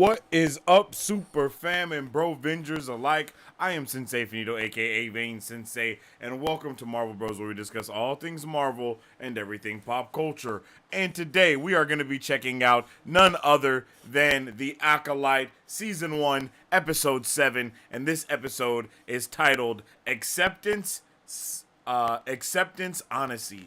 What is up, super fam and bro vengers alike? I am Sensei Finito, aka Vane Sensei, and welcome to Marvel Bros, where we discuss all things Marvel and everything pop culture. And today we are going to be checking out none other than the Acolyte Season 1, Episode 7, and this episode is titled Acceptance, Honesty,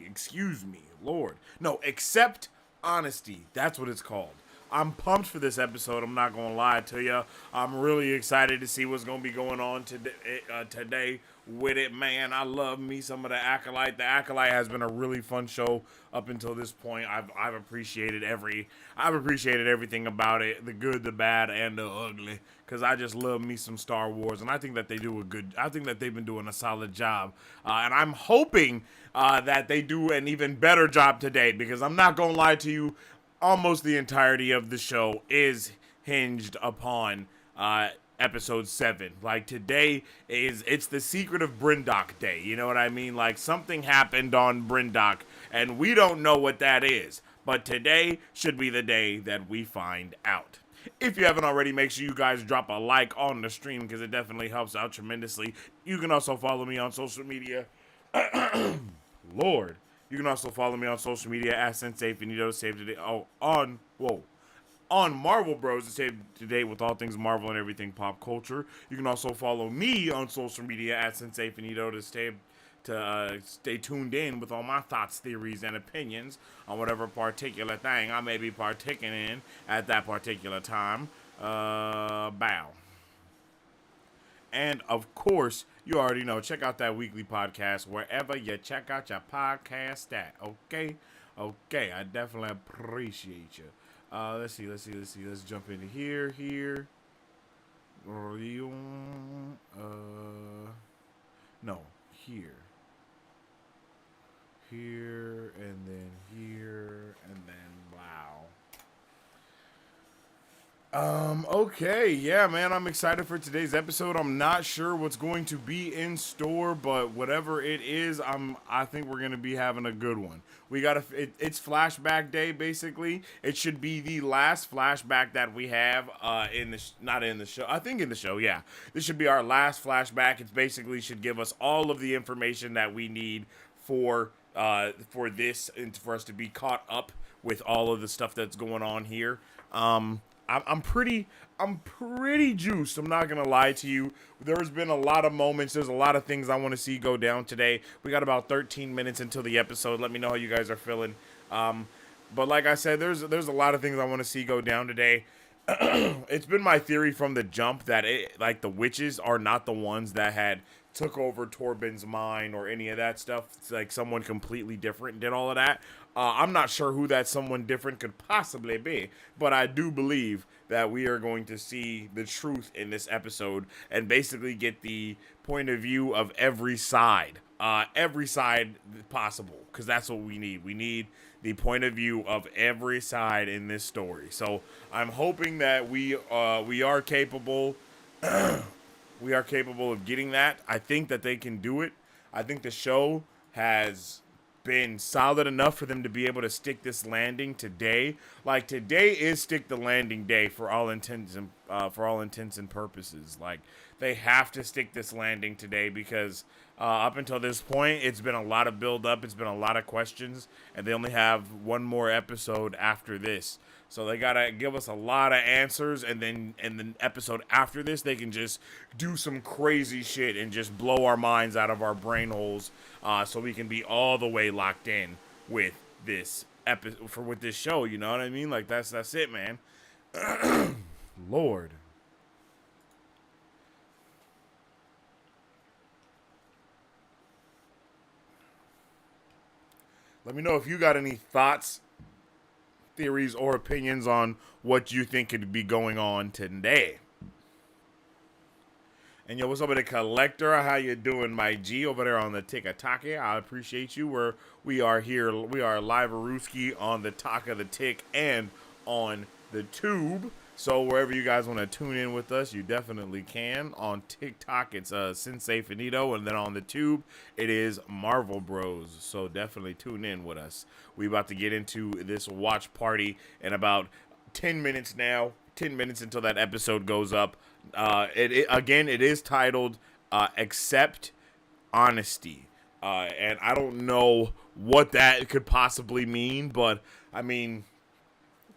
excuse me, Lord. No, Accept Honesty, that's what it's called. I'm pumped for this episode. I'm not gonna lie to you. I'm really excited to see what's gonna be going on today with it, man. I love me some of the Acolyte. The Acolyte has been a really fun show up until this point. I've appreciated everything about it, the good, the bad, and the ugly. Cause I just love me some Star Wars, and I think that I think that they've been doing a solid job, and I'm hoping that they do an even better job today. Because I'm not gonna lie to you. Almost the entirety of the show is hinged upon episode 7. Like today it's the secret of Brindock Day. You know what I mean? Like something happened on Brindock and we don't know what that is. But today should be the day that we find out. If you haven't already, make sure you guys drop a like on the stream because it definitely helps out tremendously. You can also follow me on social media. Lord. You can also follow me on social media at Sensei Finito to save today. On Marvel Bros to save today with all things Marvel and everything pop culture. You can also follow me on social media at Sensei Finito to stay tuned in with all my thoughts, theories, and opinions on whatever particular thing I may be partaking in at that particular time. Bow. And of course, you already know, check out that weekly podcast wherever you check out your podcast at. Okay? Okay, I definitely appreciate you. Let's see. Let's jump into here. No, here. Here, and then here, and then wow. Okay, yeah, man, I'm excited for today's episode. I'm not sure what's going to be in store, but whatever it is, I think we're gonna be having a good one. It's flashback day, basically. It should be the last flashback that we have, not in the show, I think in the show, yeah. This should be our last flashback. It basically should give us all of the information that we need for this, and for us to be caught up with all of the stuff that's going on here. I'm pretty juiced. I'm not gonna lie to you. There's been a lot of moments. There's a lot of things I want to see go down today. We got about 13 minutes until the episode. Let me know how you guys are feeling. But like I said, there's a lot of things I want to see go down today. It's been my theory from the jump that the witches are not the ones that had took over Torben's mind or any of that stuff. It's like someone completely different did all of that. I'm not sure who that someone different could possibly be, but I do believe that we are going to see the truth in this episode and basically get the point of view of every side possible, because that's what we need. We need the point of view of every side in this story. So I'm hoping that we are capable. We are capable of getting that. I think that they can do it. I think the show has been solid enough for them to be able to stick this landing today. Like today is stick the landing day for all intents and purposes. Like they have to stick this landing today because up until this point, it's been a lot of build up. It's been a lot of questions, and they only have one more episode after this. So they gotta give us a lot of answers, and then in the episode after this, they can just do some crazy shit and just blow our minds out of our brain holes, so we can be all the way locked in with this with this show. You know what I mean? Like that's it, man. Lord. Let me know if you got any thoughts, theories, or opinions on what you think could be going on today. And yo, what's up with the collector? How you doing, my G, over there on the TikTok? I appreciate you. We are here. We are live Aruski on the Taka the Tick and on the Tube. So wherever you guys want to tune in with us, you definitely can. On TikTok, it's Sensei Finito, and then on the Tube, it is Marvel Bros. So definitely tune in with us. We about to get into this watch party in about 10 minutes now. 10 minutes until that episode goes up. It is titled Accept Honesty. And I don't know what that could possibly mean, but I mean,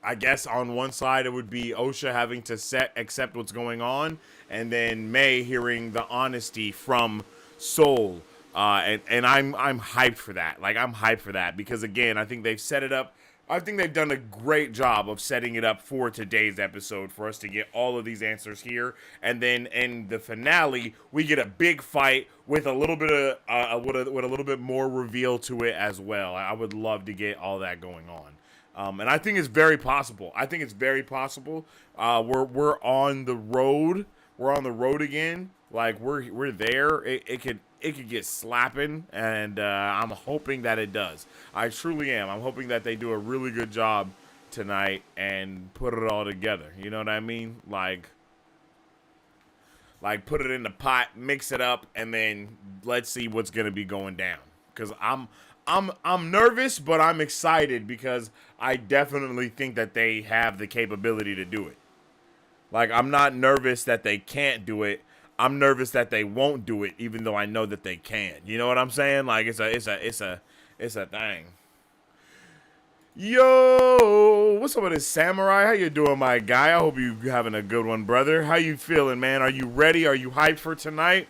I guess on one side it would be Osha having to accept what's going on, and then May hearing the honesty from Soul. And I'm hyped for that. Like, I'm hyped for that because, again, I think they've set it up. I think they've done a great job of setting it up for today's episode for us to get all of these answers here. And then in the finale, we get a big fight with a little bit of with a little bit more reveal to it as well. I would love to get all that going on. And I think it's very possible. We're on the road. We're on the road again. Like, we're there. It could get slapping, and I'm hoping that it does. I truly am. I'm hoping that they do a really good job tonight and put it all together. You know what I mean? Like put it in the pot, mix it up, and then let's see what's gonna be going down. Because I'm nervous, but I'm excited because I definitely think that they have the capability to do it. Like, I'm not nervous that they can't do it. I'm nervous that they won't do it, even though I know that they can. You know what I'm saying? Like, it's a thing. Yo, what's up with this samurai? How you doing, my guy? I hope you having a good one, brother. How you feeling, man? Are you ready? Are you hyped for tonight?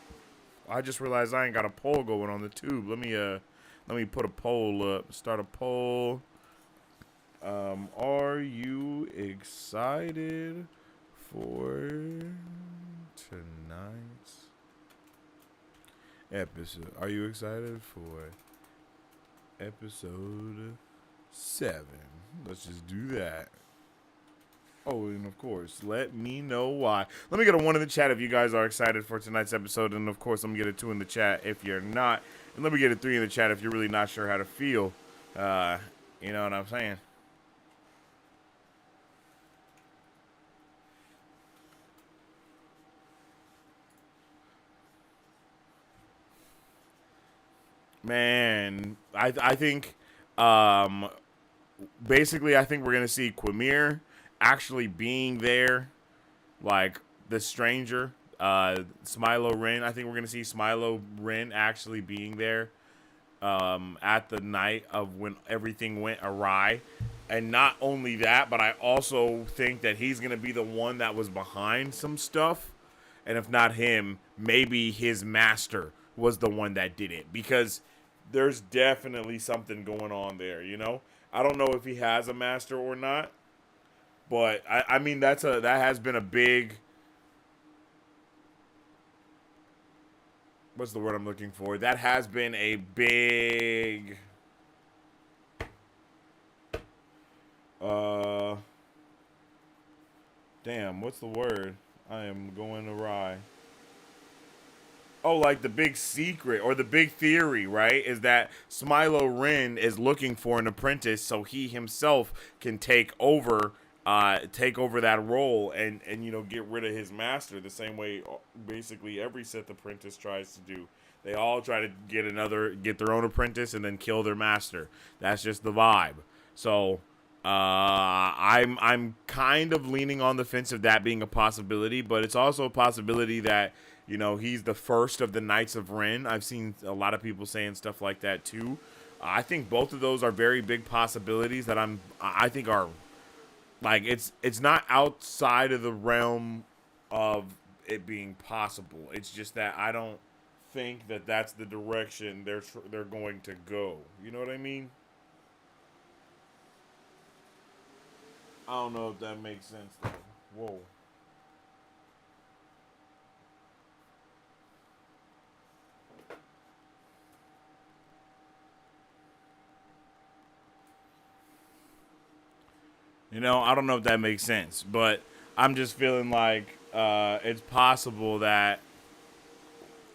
I just realized I ain't got a poll going on the tube. Let me put a poll up. Start a poll. Are you excited for tonight's episode? Are you excited for episode 7? Let's just do that. Oh, and of course, let me know why. Let me get a 1 in the chat if you guys are excited for tonight's episode, and of course, let me get a 2 in the chat if you're not, and let me get a 3 in the chat if you're really not sure how to feel. You know what I'm saying? Man, I think, basically, I think we're going to see Quimir actually being there, like, the stranger, Smilo Ren. I think we're going to see Smilo Ren actually being there, at the night of when everything went awry. And not only that, but I also think that he's going to be the one that was behind some stuff. And if not him, maybe his master was the one that did it, because there's definitely something going on there, you know? I don't know if he has a master or not, but I mean, that has been a big, what's the word I'm looking for? That has been a big, damn, what's the word? I am going awry. Oh, like the big secret or the big theory, right? Is that Smilo Ren is looking for an apprentice so he himself can take over that role and you know, get rid of his master, the same way basically every Sith apprentice tries to do. They all try to get their own apprentice and then kill their master. That's just the vibe. So I'm kind of leaning on the fence of that being a possibility, but it's also a possibility that, you know, he's the first of the Knights of Ren. I've seen a lot of people saying stuff like that too. I think both of those are very big possibilities that I think are, like, it's not outside of the realm of it being possible. It's just that I don't think that that's the direction they're going to go. You know what I mean? I don't know if that makes sense though. Whoa. You know, I don't know if that makes sense, but I'm just feeling like it's possible that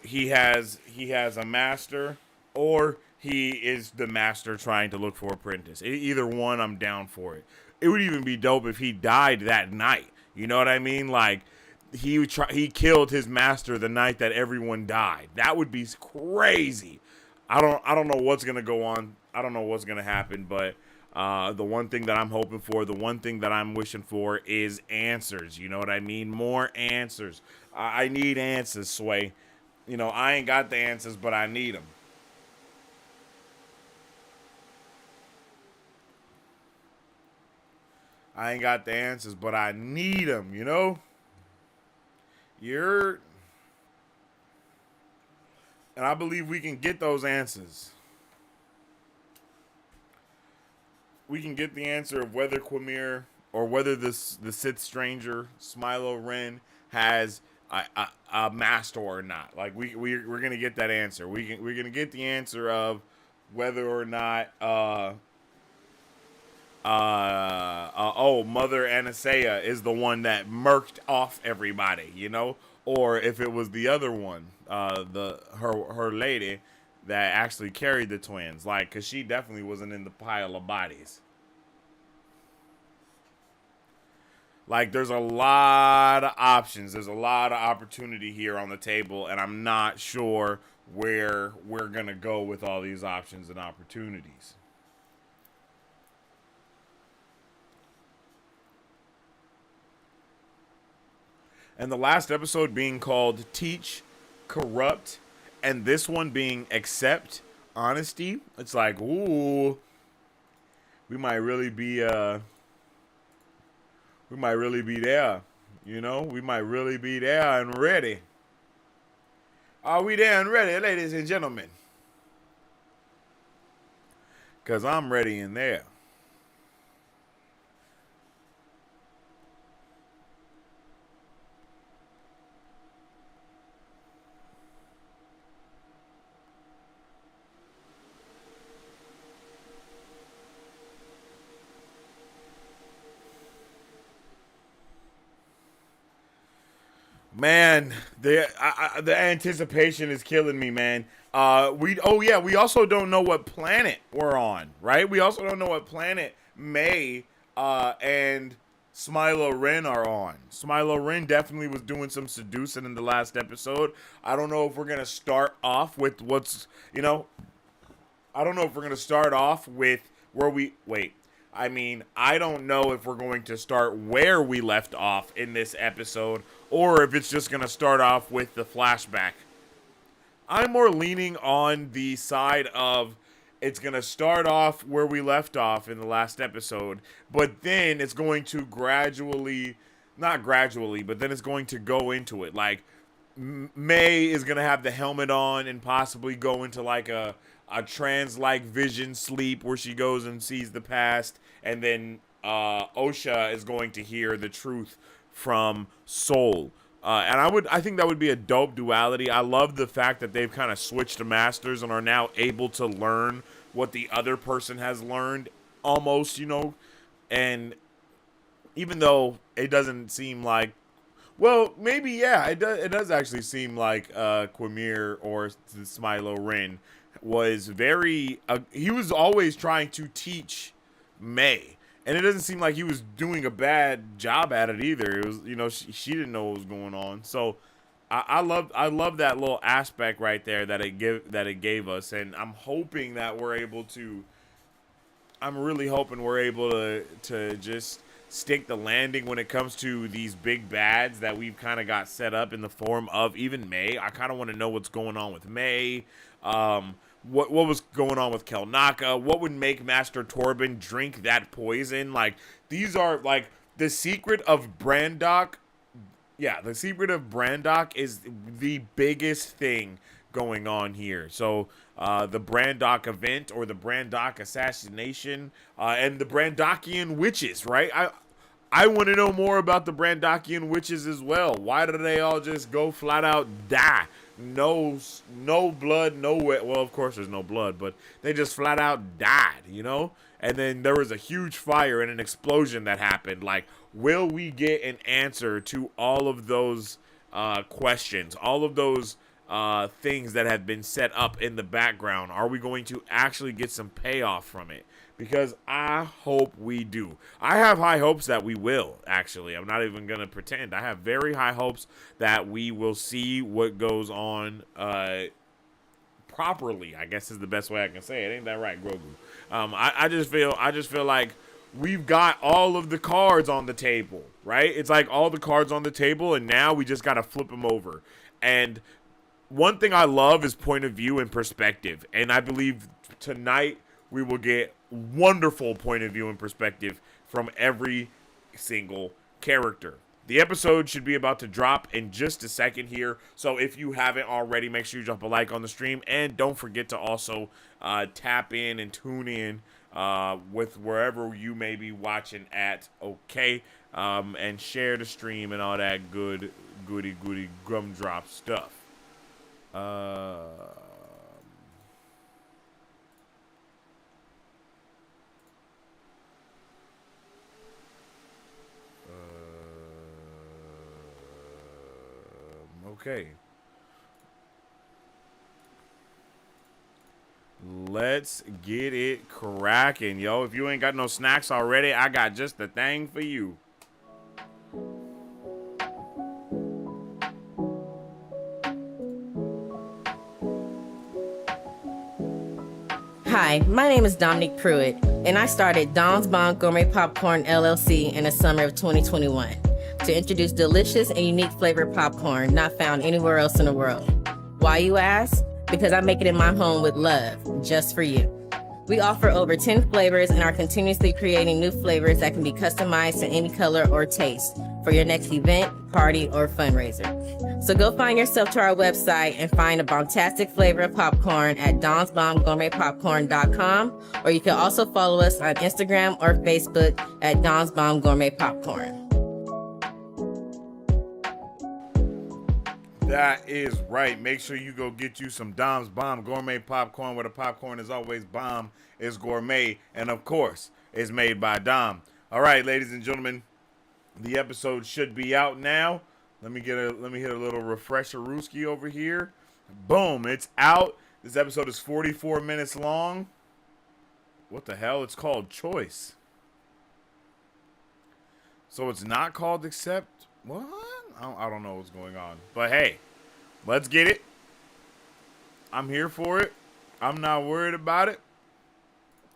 he has a master, or he is the master trying to look for an apprentice. Either one, I'm down for it. It would even be dope if he died that night. You know what I mean? Like, he killed his master the night that everyone died. That would be crazy. I don't know what's gonna go on. I don't know what's gonna happen, but The one thing that I'm hoping for, the one thing that I'm wishing for is answers. You know what I mean? More answers. I need answers, Sway. You know, I ain't got the answers, but I need them. I ain't got the answers, but I need them, you know? You're. And I believe we can get those answers. We can get the answer of whether Quamir or whether the Sith Stranger, Smilo Ren, has a master or not. Like, we're going to get that answer. We're going to get the answer of whether or not Mother Anasea is the one that murked off everybody, you know, or if it was the other one, her lady that actually carried the twins, like, because she definitely wasn't in the pile of bodies. Like, there's a lot of options. There's a lot of opportunity here on the table, and I'm not sure where we're gonna go with all these options and opportunities. And the last episode being called Teach, Corrupt, and this one being Accept, Honesty. It's like, ooh, we might really be there. You know, we might really be there and ready. Are we there and ready, ladies and gentlemen? Because I'm ready in there. Man, the anticipation is killing me, man. We also don't know what planet we're on, right? We also don't know what planet May and Smilo Ren are on. Smilo Ren definitely was doing some seducing in the last episode. I don't know if we're gonna start off with I don't know if we're gonna start off with where we wait. I mean, I don't know if we're going to start where we left off in this episode or if it's just going to start off with the flashback. I'm more leaning on the side of it's going to start off where we left off in the last episode, but then it's going to not gradually, but then it's going to go into it. Like, May is going to have the helmet on and possibly go into like a trance-like vision sleep where she goes and sees the past, and then Osha is going to hear the truth from Soul. And I think that would be a dope duality. I love the fact that they've kind of switched to masters and are now able to learn what the other person has learned, almost, you know. And even though it doesn't seem like, well, maybe yeah, it does actually seem like Quamir or Smilo Ren was he was always trying to teach May, and it doesn't seem like he was doing a bad job at it either. It was, you know, she didn't know what was going on. So I love that little aspect right there that it gave us, and I'm really hoping we're able to just stick the landing when it comes to these big bads that we've kind of got set up in the form of even May. I kind of want to know what's going on with May. What was going on with Kelnaka? What would make Master Torben drink that poison? Like, these are like the secret of Brandok. Yeah, the secret of Brandok is the biggest thing going on here. So the Brandok event or the Brandok assassination and the Brandokian witches, right? I want to know more about the Brandokian witches as well. Why do they all just go flat out die? No blood, no wet. Well, of course there's no blood, but they just flat out died, you know? And then there was a huge fire and an explosion that happened. Like, will we get an answer to all of those questions, all of those things that have been set up in the background? Are we going to actually get some payoff from it? Because I hope we do. I have high hopes that we will, actually. I'm not even going to pretend. I have very high hopes that we will see what goes on properly, I guess is the best way I can say it. Ain't that right, Grogu? I just feel like we've got all of the cards on the table, right? It's like all the cards on the table, and now we just gotta flip them over. And one thing I love is point of view and perspective, and I believe tonight we will get wonderful point of view and perspective from every single character. The episode should be about to drop in just a second here, so if you haven't already, make sure you drop a like on the stream, and don't forget to also tap in and tune in with wherever you may be watching at, okay? And share the stream and all that goody gumdrop stuff. Okay. Let's get it cracking, yo. If you ain't got no snacks already, I got just the thing for you. Hi, my name is Dominique Pruitt, and I started Don's Bomb Gourmet Popcorn LLC in the summer of 2021 to introduce delicious and unique flavored popcorn not found anywhere else in the world. Why, you ask? Because I make it in my home with love, just for you. We offer over 10 flavors and are continuously creating new flavors that can be customized to any color or taste for your next event, party, or fundraiser. So go find yourself to our website and find a bombastic flavor of popcorn at donsbombgourmetpopcorn.com, or you can also follow us on Instagram or Facebook at Don's Bomb Gourmet Popcorn. That is right. Make sure you go get you some Dom's Bomb Gourmet Popcorn, where the popcorn is always bomb, is gourmet, and of course, is made by Dom. All right, ladies and gentlemen, the episode should be out now. Let me hit a little refresher rooski over here. Boom, it's out. This episode is 44 minutes long. What the hell? It's called Choice. So it's not called Accept. What? I don't know what's going on. But hey, let's get it. I'm here for it. I'm not worried about it.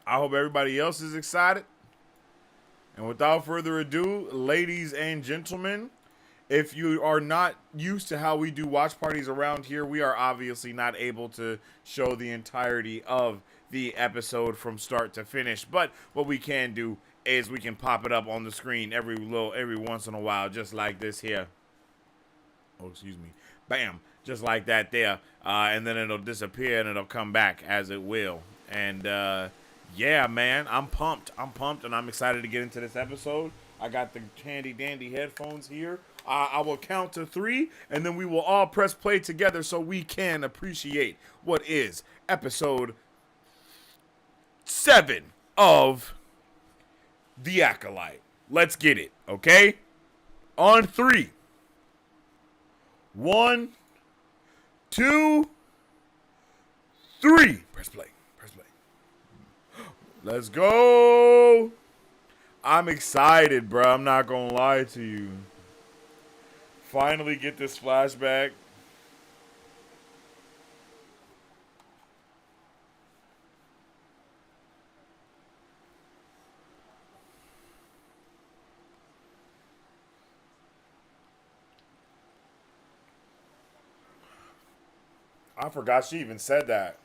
I hope everybody else is excited. And without further ado, ladies and gentlemen, if you are not used to how we do watch parties around here, we are obviously not able to show the entirety of the episode from start to finish. But what we can do is we can pop it up on the screen every once in a while, just like this here. Oh, excuse me. Bam. Just like that there. And then it'll disappear and it'll come back as it will. And yeah, man, I'm pumped. And I'm excited to get into this episode. I got the handy dandy headphones here. I will count to 3, and then we will all press play together so we can appreciate what is episode 7 of The Acolyte. Let's get it, okay? On 3. 1, 2, 3. Press play. Let's go. I'm excited, bro. I'm not gonna lie to you. Finally get this flashback. I forgot she even said that.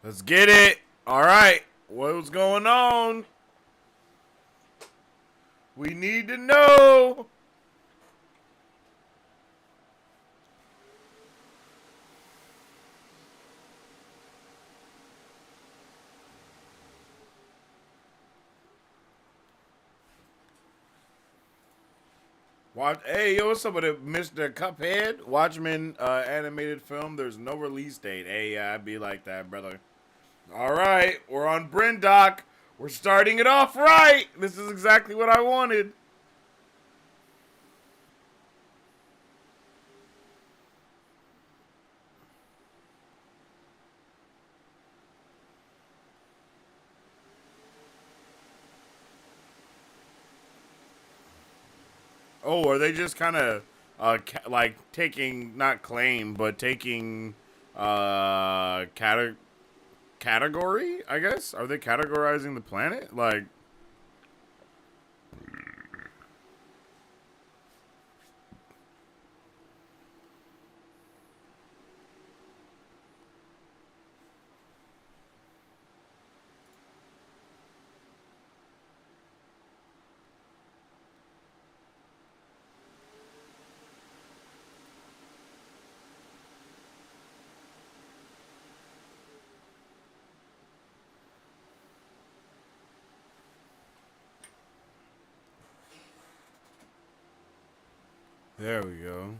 Let's get it. All right. What's going on? We need to know. Watch, hey, yo, what's up with it, Mr. Cuphead? Watchmen animated film. There's no release date. Hey, I'd be like that, brother. All right, we're on Brindock. We're starting it off right. This is exactly what I wanted. Oh, are they just kind of like taking not claim but taking category? I guess are they categorizing the planet? Like, there we go.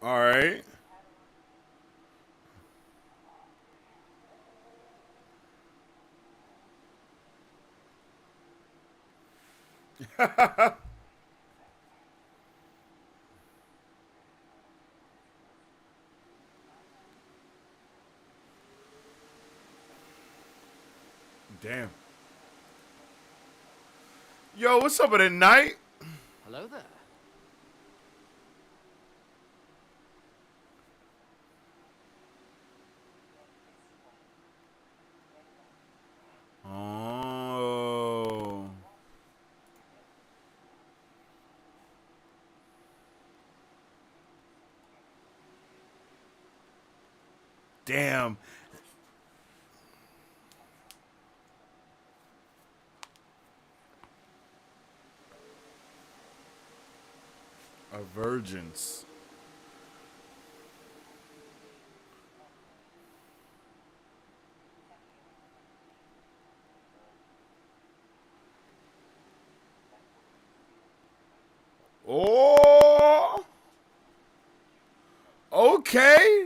All right. Damn. Yo, what's up with it, night? Hello there. Oh. Damn. A virgins. Oh. Okay.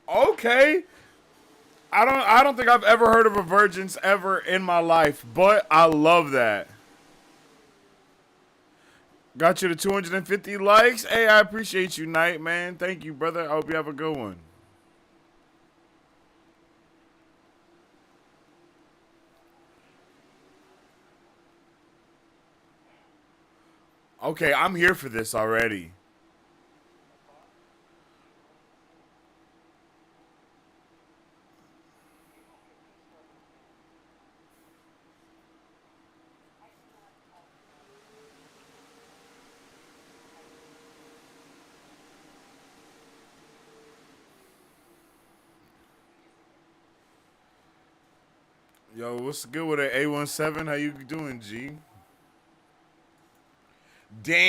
Okay. I don't think I've ever heard of a virgins ever in my life, but I love that. Got you to 250 likes. Hey, I appreciate you, Knight, man. Thank you, brother. I hope you have a good one. Okay, I'm here for this already. Yo, what's good with it? A17? How you doing, G? Damn!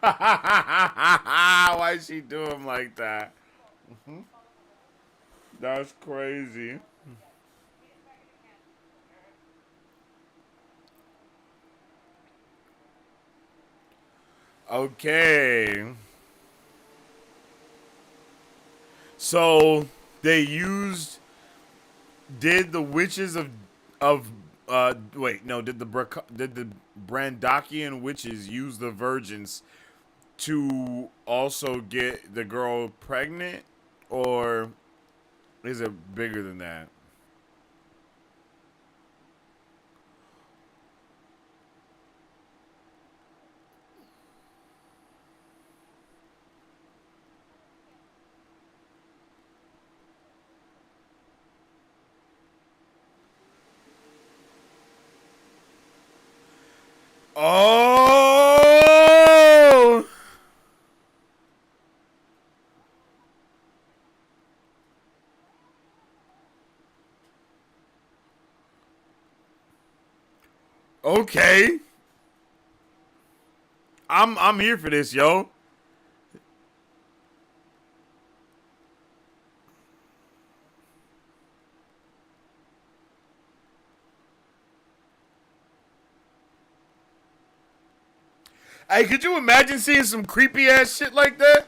Why she do him like that? That's crazy. Okay. So they used did the witches of wait, no, did the Brandakian witches use the virgins to also get the girl pregnant, or is it bigger than that? Oh! Okay. I'm here for this, yo. Hey, could you imagine seeing some creepy ass shit like that?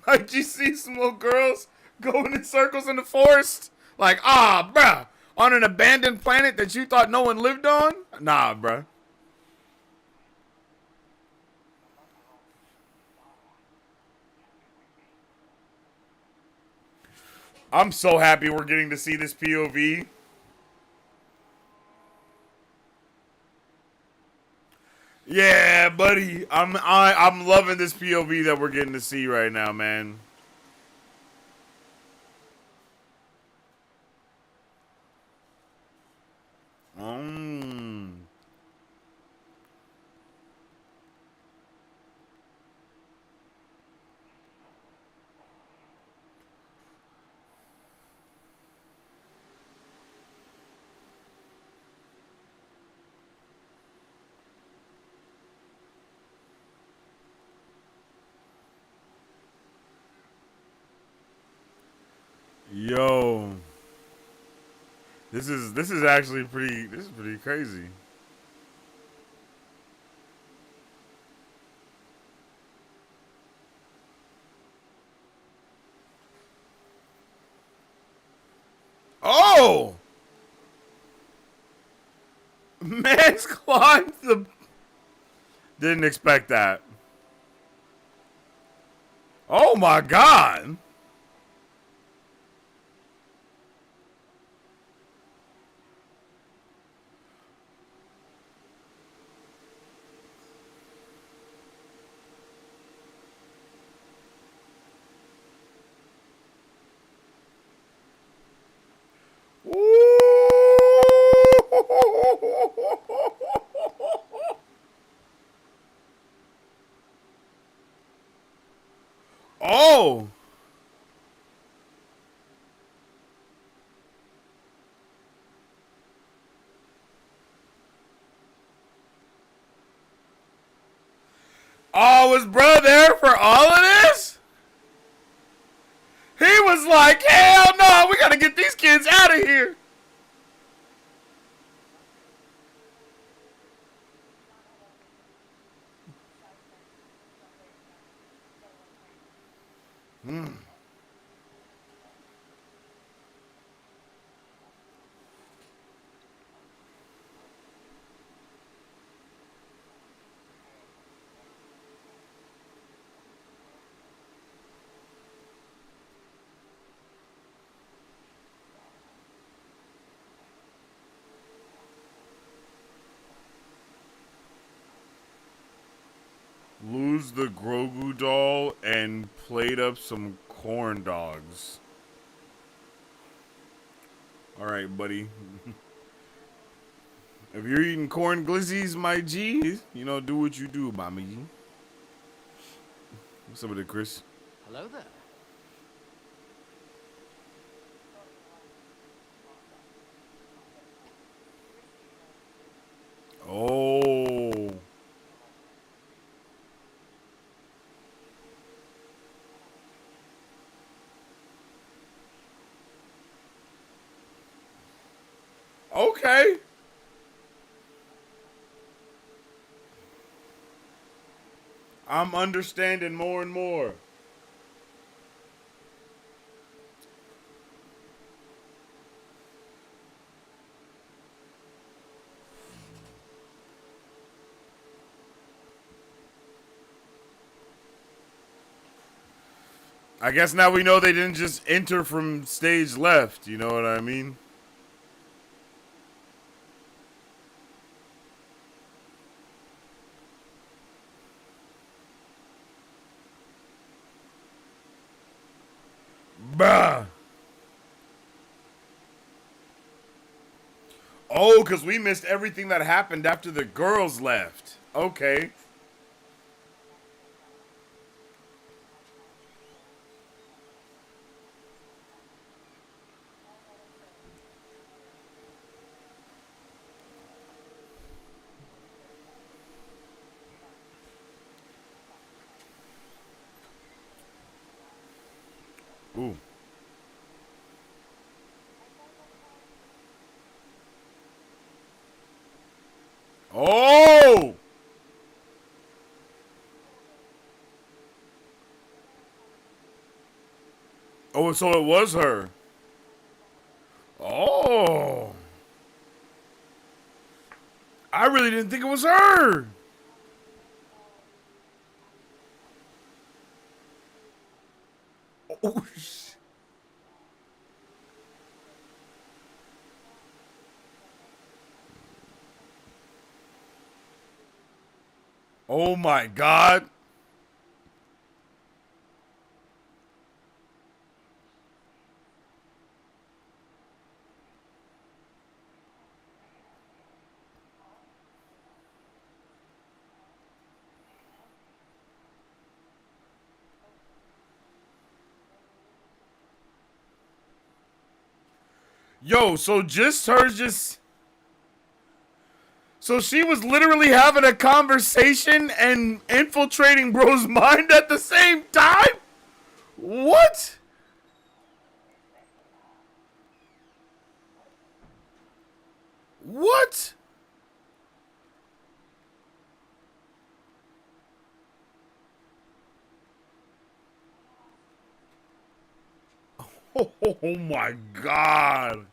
Like you see some little girls going in circles in the forest? Like, bruh, on an abandoned planet that you thought no one lived on? Nah, bruh. I'm so happy we're getting to see this POV. Yeah, buddy. I'm loving this POV that we're getting to see right now, man. Mm. Yo. This is actually pretty crazy. Oh! Man's climbed the Didn't expect that. Oh my god. Oh! Oh, was bro there for all of this? He was like, hell no, we gotta get these kids out of here. Lose the Grogu doll and played up some corn dogs. Alright, buddy. If you're eating corn glizzies, my G, you know, do what you do, my G. What's up with it, Chris? Hello there. Oh. Okay. I'm understanding more and more. I guess now we know they didn't just enter from stage left. You know what I mean? Bruh. Oh, because we missed everything that happened after the girls left. Okay. Ooh. Oh, so it was her. Oh. I really didn't think it was her. Oh, oh my God. Yo, so just her just... So she was literally having a conversation and infiltrating bro's mind at the same time? What? What? Oh my God.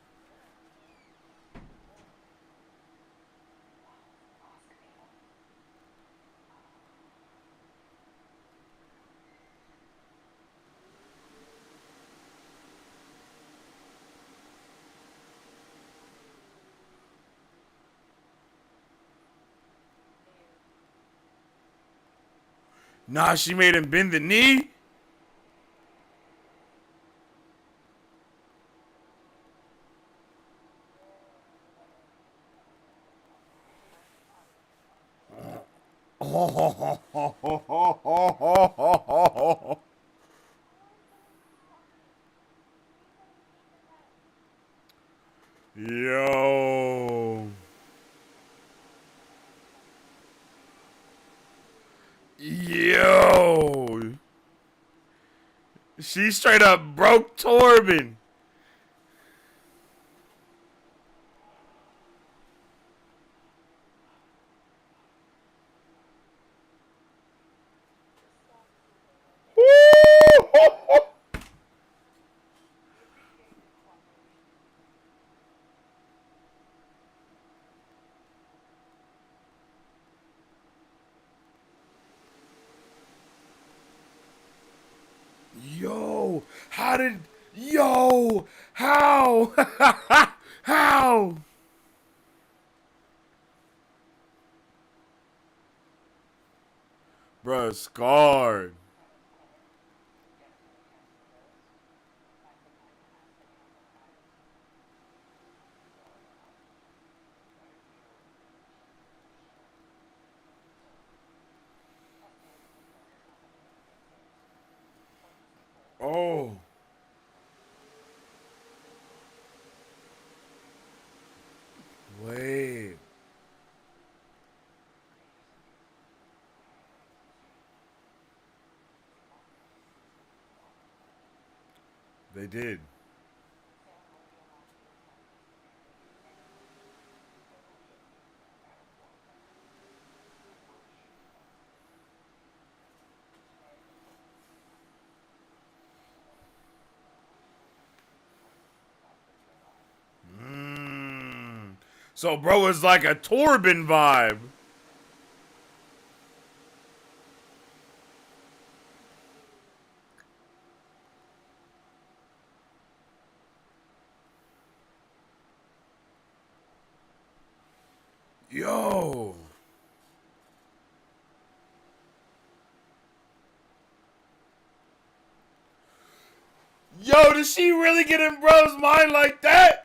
Nah, she made him bend the knee. Yo. Yo. She straight up broke Torben. Yo, how did... Yo, how? How? Bruh, scarred. Oh. Wait. They did. Mm. So, bro, it's like a Torben vibe. Yo. Yo, did she really get in bro's mind like that?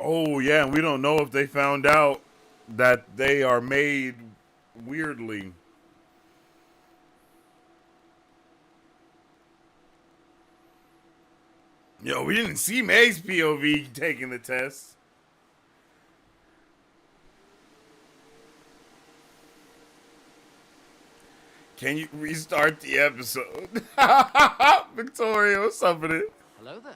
Oh, yeah, we don't know if they found out that they are made weirdly. Yo, we didn't see May's POV taking the test. Can you restart the episode? Victoria, what's up with it? Hello there.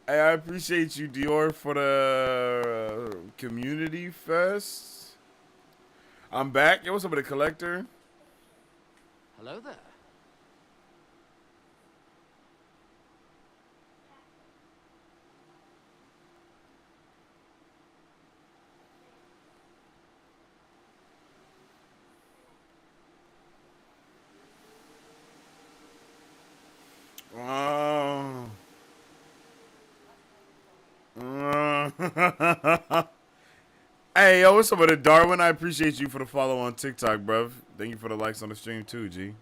Hey, I appreciate you, Dior, for the community fest. I'm back. Yo, what's up with the collector? Hello there. Hey, yo, what's up with it, Darwin? I appreciate you for the follow on TikTok, bruv. Thank you for the likes on the stream, too, G.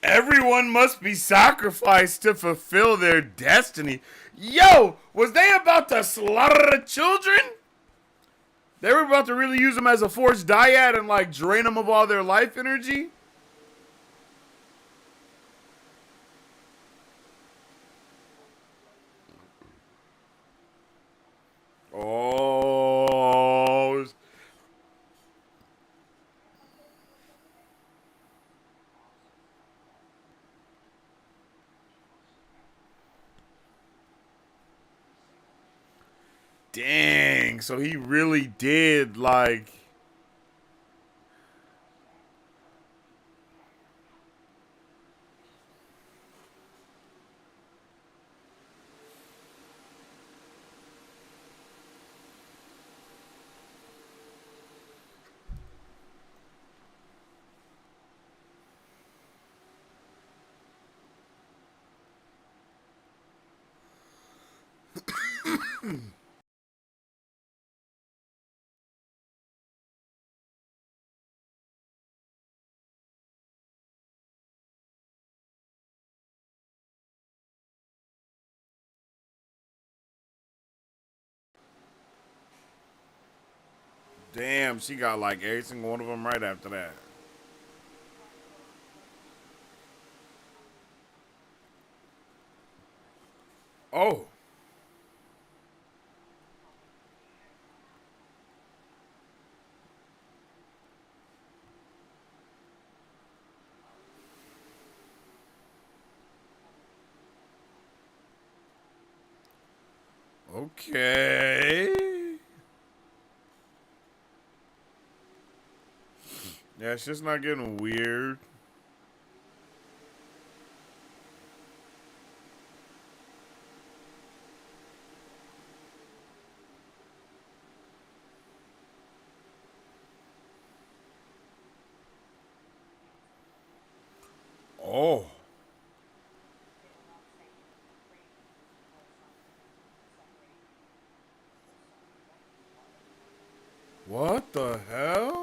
Everyone must be sacrificed to fulfill their destiny. Yo, was they about to slaughter the children? They were about to really use them as a forced dyad and like drain them of all their life energy? Oh. Dang, so he really did like damn, she got like every single one of them right after that. Oh. Okay. Yeah, it's just not getting weird. Oh. What the hell?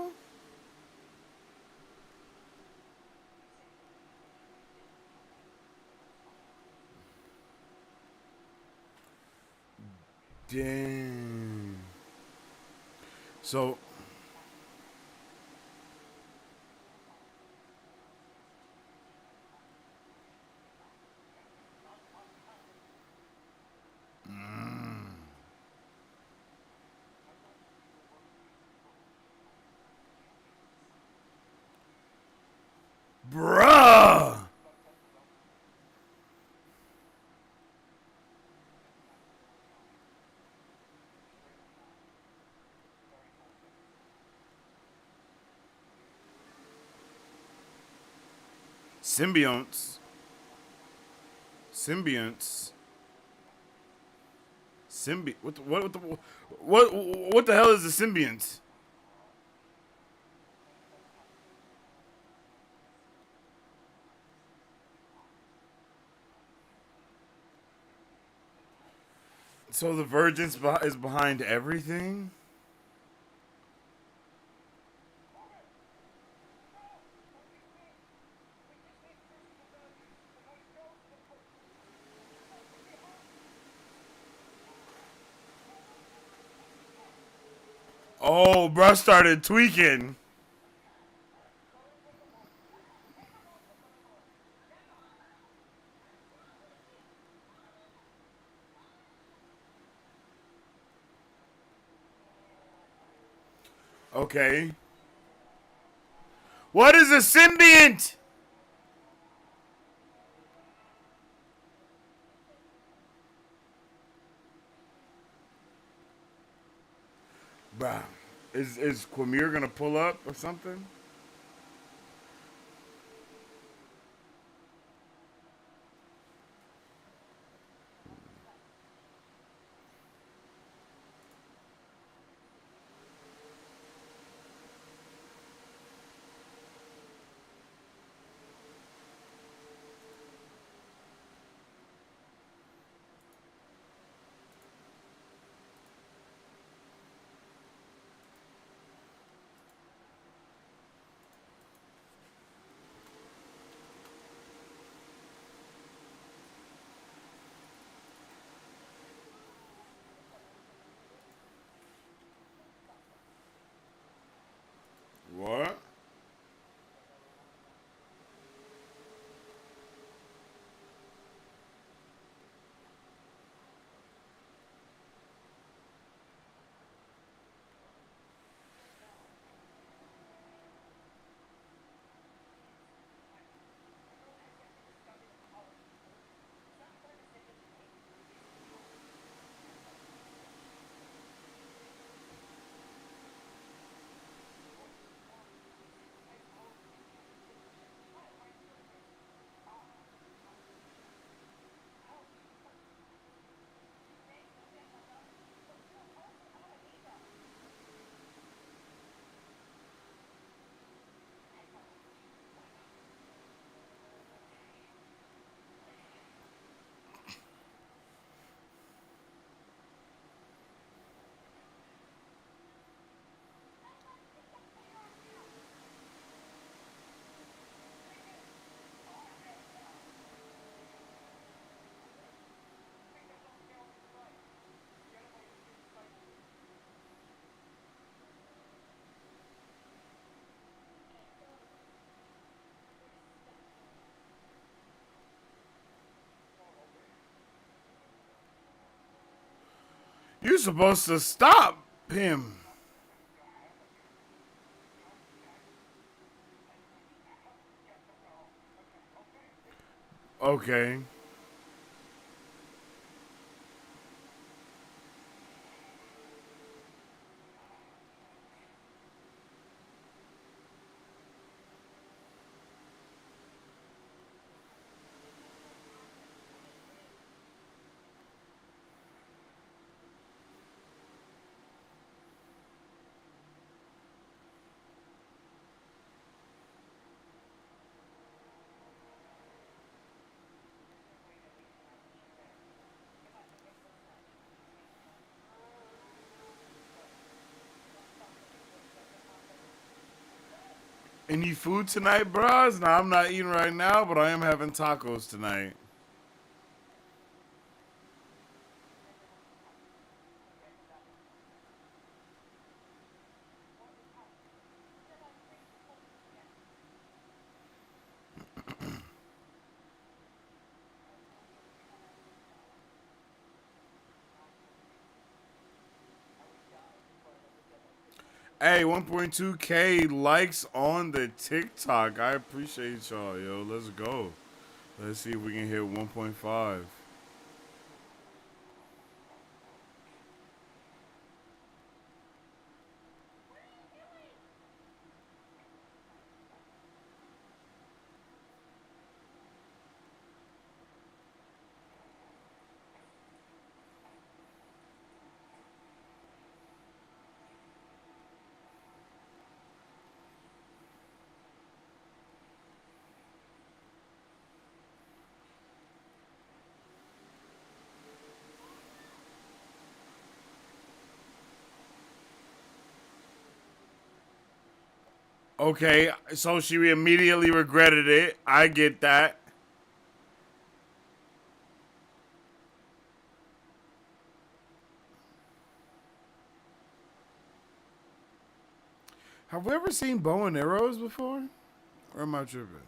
Dang. So, bruh. Symbionts. Symbionts. What the hell is a symbiont? So the Virgin is behind everything? Oh, bruh started tweaking. Okay. What is a symbiont? Bruh. Is Quamir gonna pull up or something? What? You're supposed to stop him. Okay. Any food tonight, bros? Nah, I'm not eating right now, but I am having tacos tonight. Hey, 1.2K likes on the TikTok. I appreciate y'all, yo. Let's go. Let's see if we can hit 1.5. Okay, so she immediately regretted it. I get that. Have we ever seen bow and arrows before? Or am I tripping?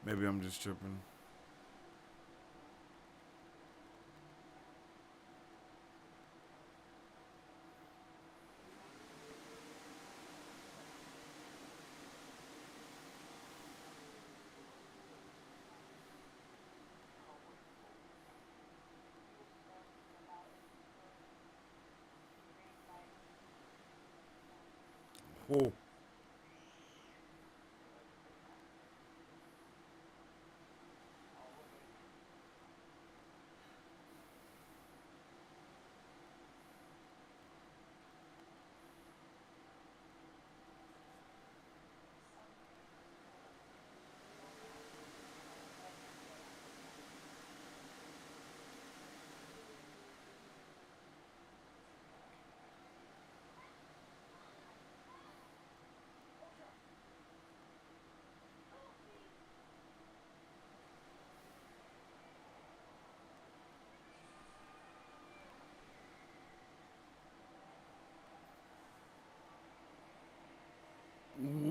Maybe I'm just tripping. Whoa.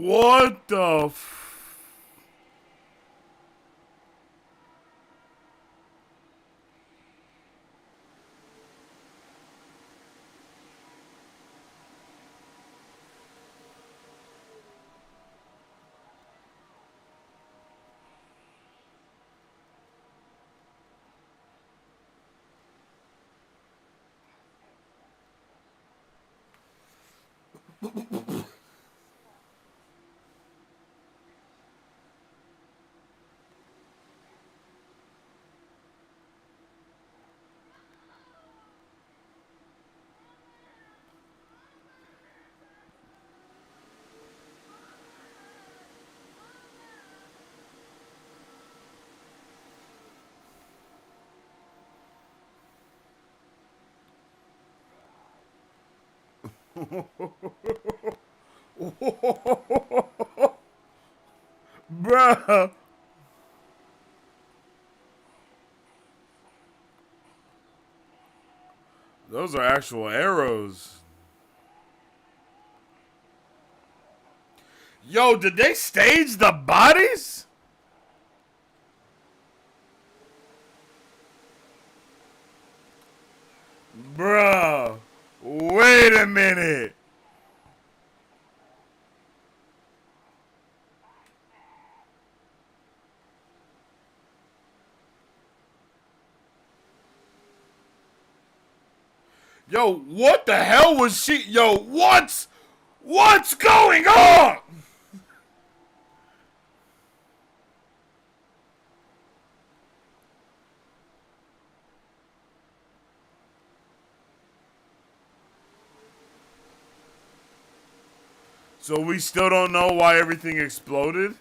What the bruh? Those are actual arrows. Yo, did they stage the bodies? Bruh. Wait a minute. Yo, what the hell was she? Yo, what's going on? So we still don't know why everything exploded?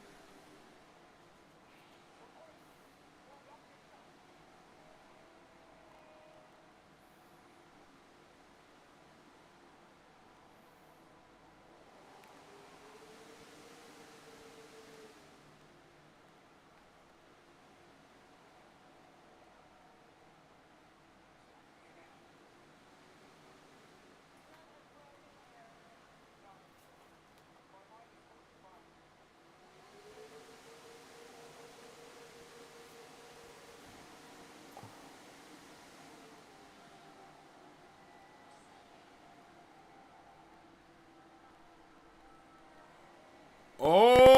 Oh!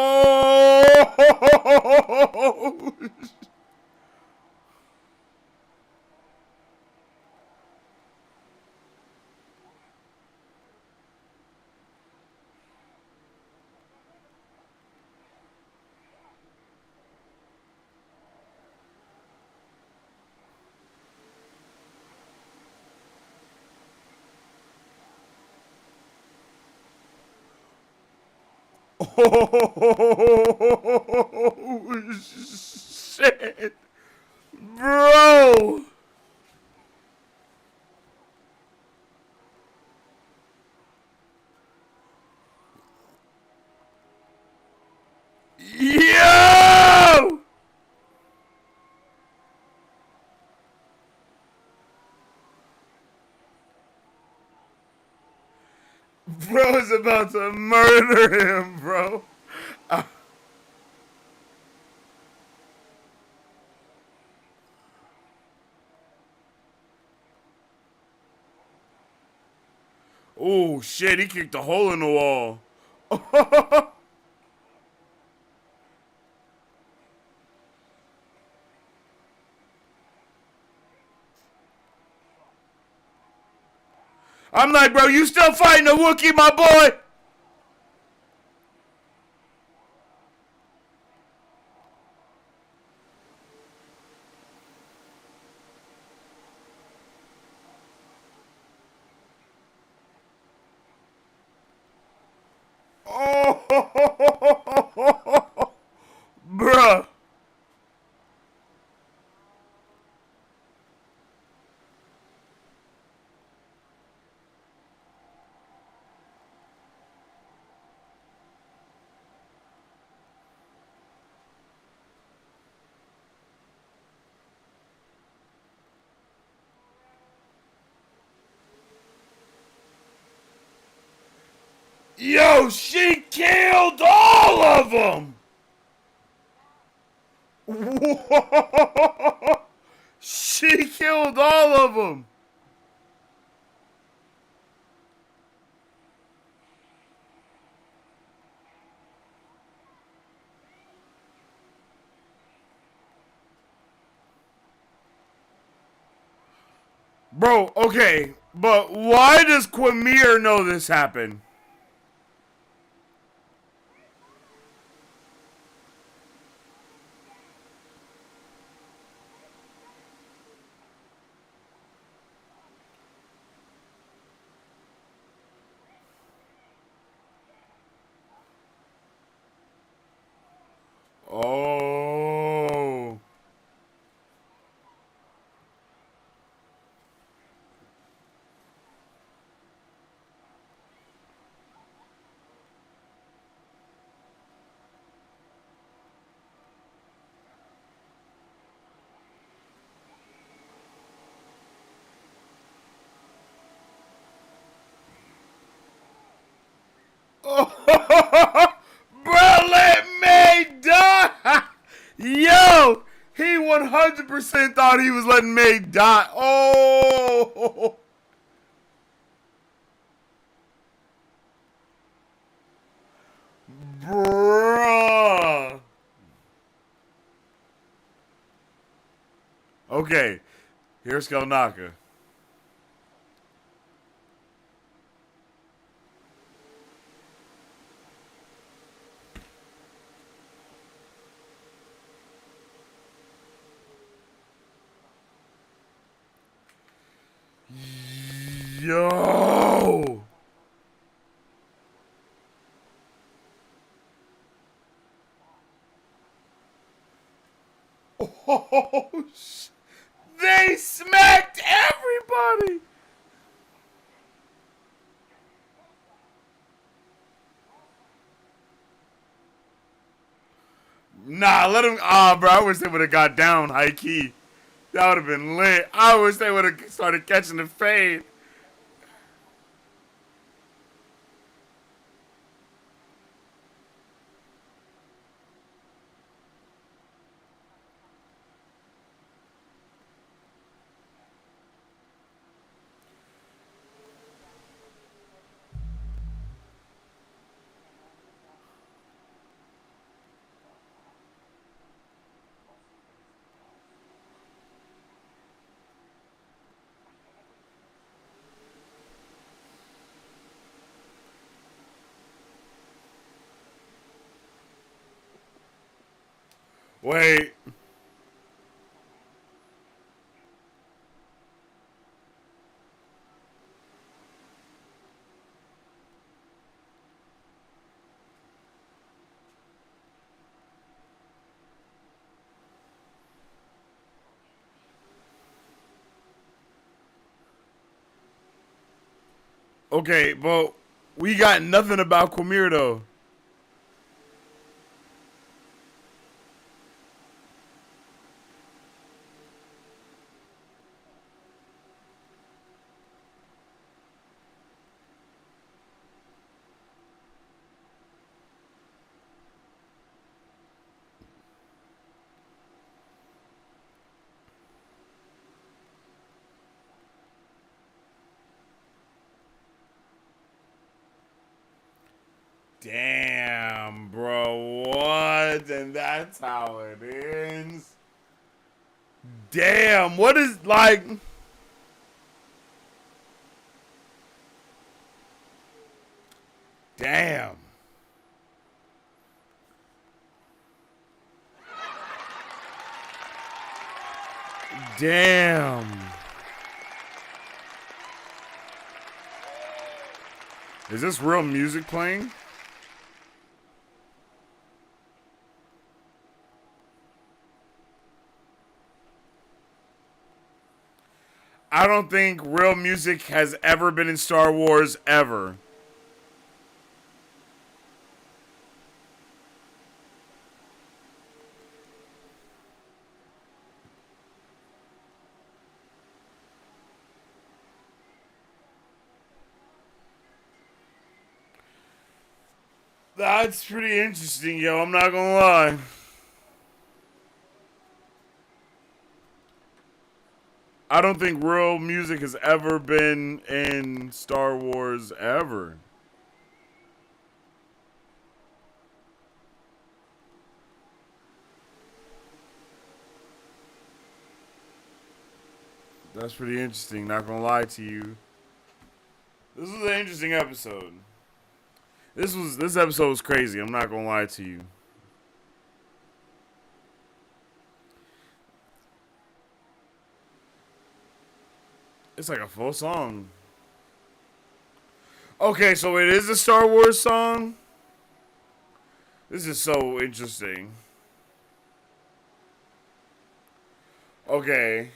Oh, shit. Bro. Bro is about to murder him, bro. Oh, shit, he kicked a hole in the wall. I'm like, bro, you still fighting a Wookiee, my boy? Oh, bruh. Yo, she killed all of them. She killed all of them. Bro, okay, but why does Quamir know this happened? Oh. Oh. Bro, let me die. Yo, he 100% thought he was letting May die. Oh. Bruh. Okay, here's Kelnaka. Yo. Oh, they smacked everybody. Nah, let him. Ah, bro, I wish they would have got down high key. That would have been lit. I wish they would have started catching the fade. Wait. Okay, but we got nothing about Quamir though. Damn, bro. What? And that's how it ends. Damn. What is like? Damn. Damn. Is this real music playing? I don't think real music has ever been in Star Wars ever. That's pretty interesting, yo. I'm not gonna lie. I don't think real music has ever been in Star Wars ever. That's pretty interesting, not gonna lie to you. This was an interesting episode. This episode was crazy, I'm not gonna lie to you. It's like a full song. Okay, so it is a Star Wars song? This is so interesting. Okay.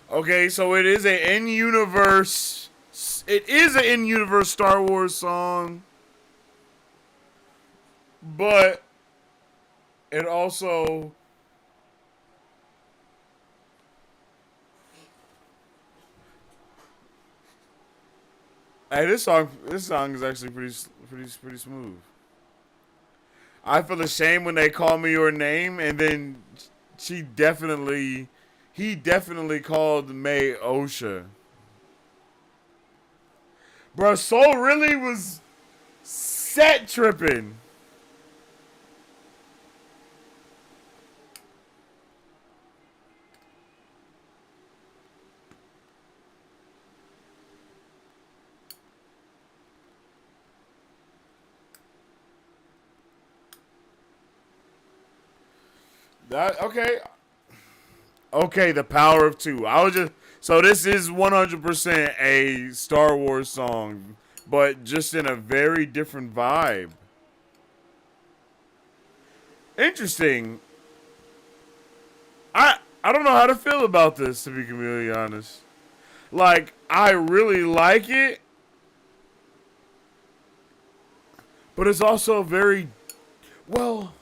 Okay, so it is a in-universe. It is an in-universe Star Wars song. But it also. Hey, this song is actually pretty smooth. I feel ashamed when they call me your name, and then he definitely called May Osha. Bro, Soul really was set tripping. That okay. Okay, the power of two. So this is 100% a Star Wars song, but just in a very different vibe. Interesting. I don't know how to feel about this, to be completely honest. Like, I really like it, but it's also very well.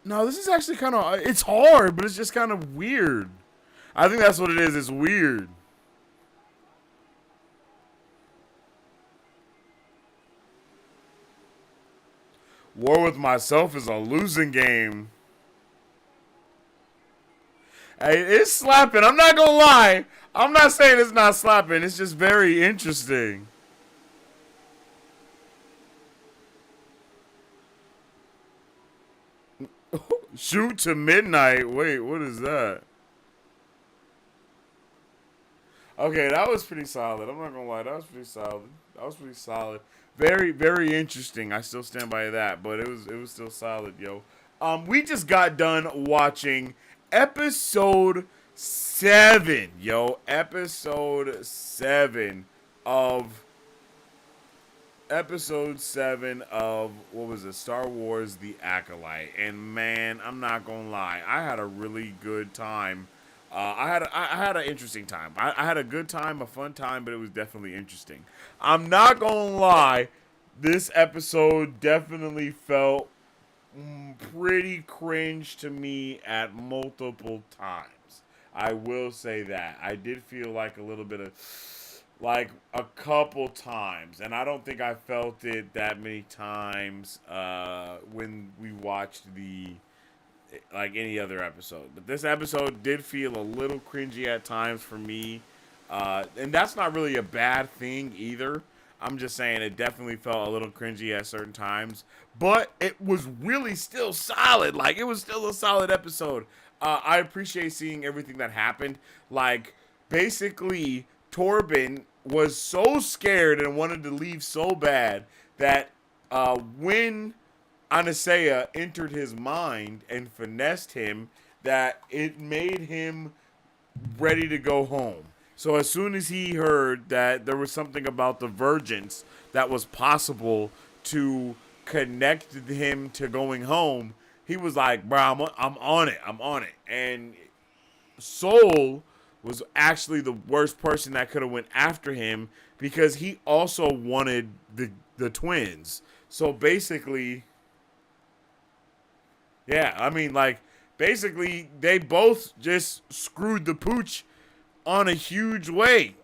No, this is actually kind of. It's hard, but it's just kind of weird. I think that's what it is. It's weird. War with myself is a losing game. Hey, it's slapping. I'm not gonna lie. I'm not saying it's not slapping. It's just very interesting. Shoot to midnight. Wait, what is that? Okay, that was pretty solid. I'm not gonna lie, that was pretty solid. That was pretty solid. Very, very interesting. I still stand by that, but it was still solid, yo. We just got done watching episode 7, yo. Episode 7 of what was it? Star Wars: The Acolyte. And man, I'm not gonna lie, I had a really good time. I had an interesting time. I had a good time, a fun time, but it was definitely interesting. I'm not gonna lie, this episode definitely felt pretty cringe to me at multiple times. I will say that. I did feel like a little bit of, like a couple times, and I don't think I felt it that many times when we watched the like any other episode. But this episode did feel a little cringy at times for me. And that's not really a bad thing either. I'm just saying it definitely felt a little cringy at certain times, but it was really still solid. Like, it was still a solid episode. I appreciate seeing everything that happened. Like, basically, Torben was so scared and wanted to leave so bad that when Anasea entered his mind and finessed him, that it made him ready to go home. So as soon as he heard that there was something about the Virgins that was possible to connect him to going home, he was like, bro, I'm on it. I'm on it. And Soul was actually the worst person that could have went after him because he also wanted the twins. So basically, yeah, I mean, like, basically, they both just screwed the pooch on a huge way.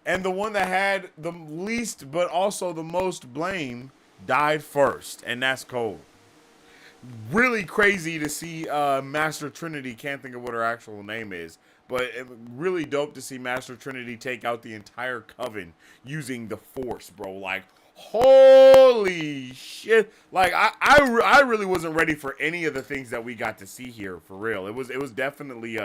And the one that had the least but also the most blame died first, and that's Cole. Really crazy to see Master Trinity, can't think of what her actual name is, but really dope to see Master Trinity take out the entire coven using the Force, bro. Like, holy shit. Like, I really wasn't ready for any of the things that we got to see here, for real. It was definitely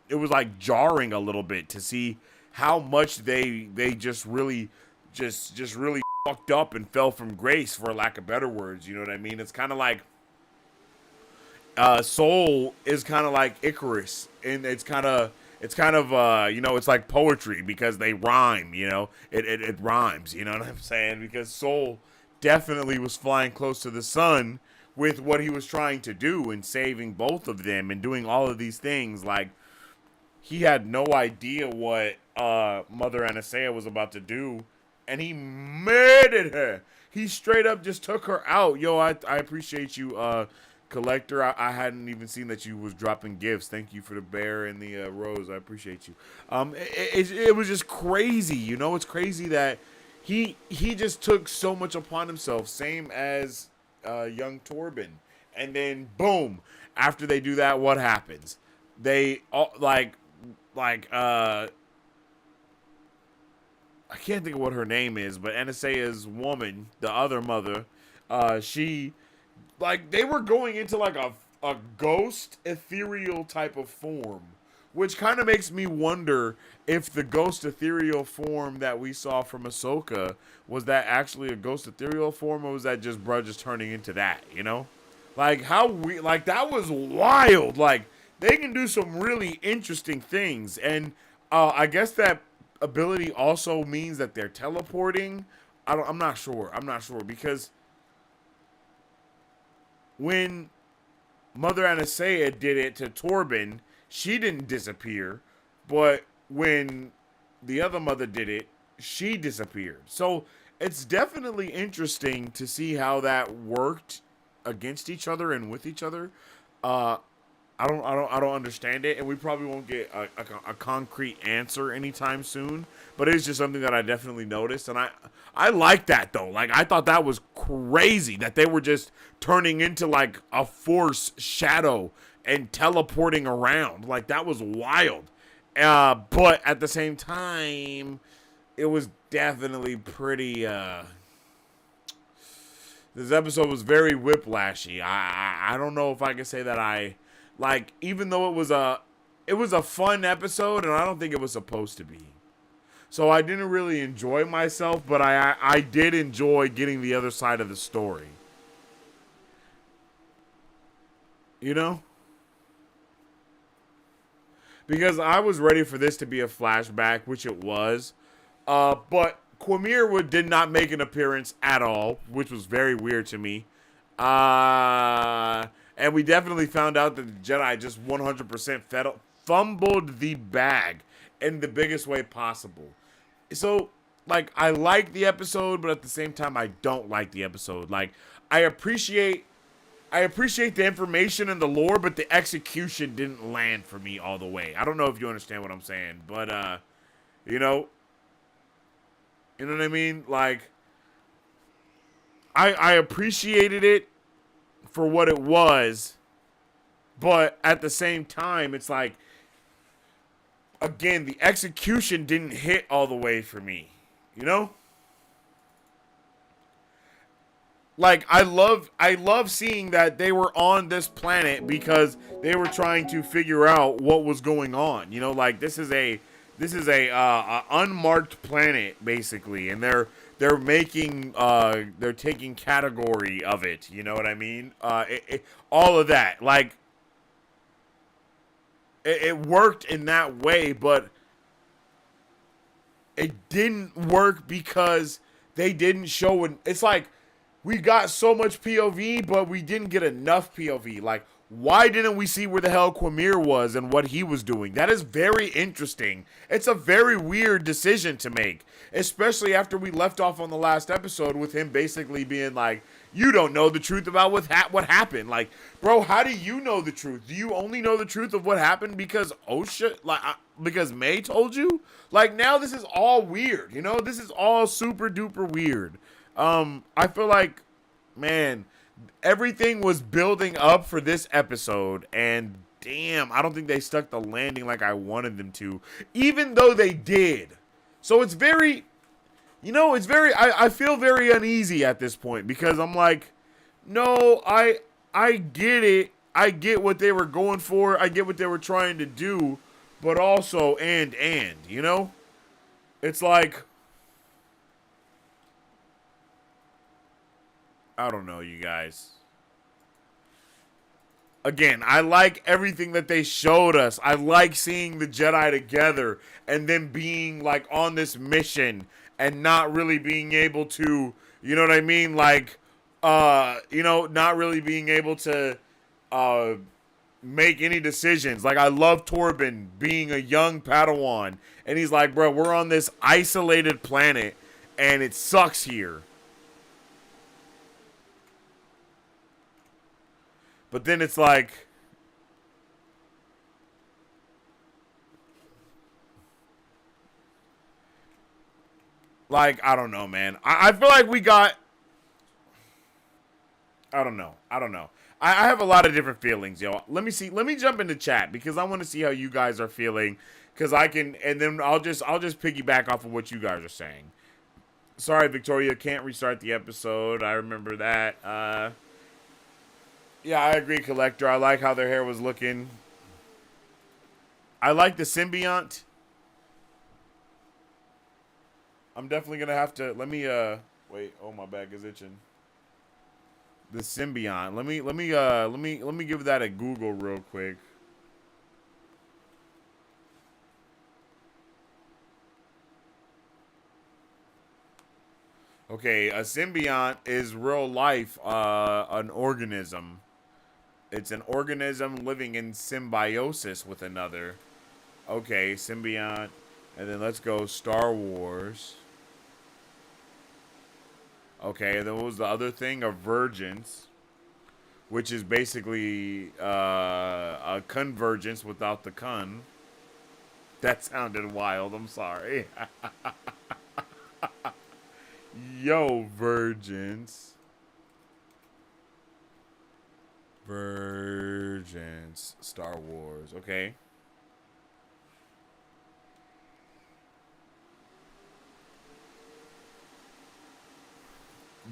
it was like jarring a little bit to see how much they just really really fucked up and fell from grace, for lack of better words. You know what I mean? It's kind of like Soul is kind of like Icarus, and it's kind of you know, it's like poetry because they rhyme. You know, it rhymes. You know what I'm saying? Because Soul definitely was flying close to the sun with what he was trying to do and saving both of them and doing all of these things. Like, he had no idea what Mother Anasea was about to do, and he murdered her. He straight up just took her out. Yo, I appreciate you, Collector. I hadn't even seen that you was dropping gifts. Thank you for the bear and the rose. I appreciate you. It was just crazy. You know, it's crazy that he just took so much upon himself, same as young Torben. And then boom, after they do that, what happens? They all I can't think of what her name is, but Anasea's woman, the other mother, she, like, they were going into like a ghost ethereal type of form, which kind of makes me wonder if the ghost ethereal form that we saw from Ahsoka, was that actually a ghost ethereal form, or was that just bruh just turning into that, you know? Like, like, that was wild. Like, they can do some really interesting things, and I guess that ability also means that they're teleporting. I'm not sure. I'm not sure, because when Mother Anasea did it to Torben, she didn't disappear, but when the other mother did it, she disappeared. So it's definitely interesting to see how that worked against each other and with each other. I don't understand it, and we probably won't get a concrete answer anytime soon. But it's just something that I definitely noticed, and I like that though. Like, I thought that was crazy that they were just turning into like a Force shadow and teleporting around. Like, that was wild. But at the same time, it was definitely pretty. This episode was very whiplashy. I don't know if I can say that I. Like, even though it was a fun episode, and I don't think it was supposed to be. So I didn't really enjoy myself, but I did enjoy getting the other side of the story. You know? Because I was ready for this to be a flashback, which it was. But Quamir did not make an appearance at all, which was very weird to me. And we definitely found out that the Jedi just 100% fumbled the bag in the biggest way possible. So, like, I like the episode, but at the same time, I don't like the episode. Like, I appreciate the information and the lore, but the execution didn't land for me all the way. I don't know if you understand what I'm saying, but, you know what I mean? Like, I appreciated it for what it was, But at the same time, it's like, again, the execution didn't hit all the way for me. You know? Like, I love seeing that they were on this planet because they were trying to figure out what was going on. You know, like this is a unmarked planet basically, and they're making they're taking category of it. You know what I mean? All of that, like, it worked in that way, but it didn't work because they didn't show it. It's like we got so much POV, but we didn't get enough POV. Like, why didn't we see where the hell Quamir was and what he was doing? That is very interesting. It's a very weird decision to make, especially after we left off on the last episode with him basically being like, you don't know the truth about what happened. Like, bro, how do you know the truth? Do you only know the truth of what happened because because May told you? Like, now this is all weird, you know? This is all super duper weird. I feel like, man, everything was building up for this episode, and damn, I don't think they stuck the landing like I wanted them to, even though they did. So it's very, I feel very uneasy at this point because I'm like, no, I get it. I get what they were going for. I get what they were trying to do, but also, you know? It's like, I don't know, you guys. Again, I like everything that they showed us. I like seeing the Jedi together and them being like on this mission and not really being able to, you know what I mean? Like, not really being able to make any decisions. Like, I love Torben being a young Padawan, and he's like, bro, we're on this isolated planet and it sucks here. But then it's like, I don't know, man. I feel like we got, I don't know. I have a lot of different feelings, yo. Let me jump into chat because I want to see how you guys are feeling, because I can, and then I'll just piggyback off of what you guys are saying. Sorry, Victoria, can't restart the episode. I remember that. Yeah, I agree, Collector. I like how their hair was looking. I like the symbiont. I'm definitely gonna have to. Let me wait. Oh, my back is itching. The symbiont. Let me give that a Google real quick. Okay, a symbiont is real life, an organism. It's an organism living in symbiosis with another. Okay, symbiont. And then let's go Star Wars. Okay, and then what was the other thing? A vergence. Which is basically a convergence without the con. That sounded wild, I'm sorry. Yo, vergence. Vergence. Star Wars. Okay.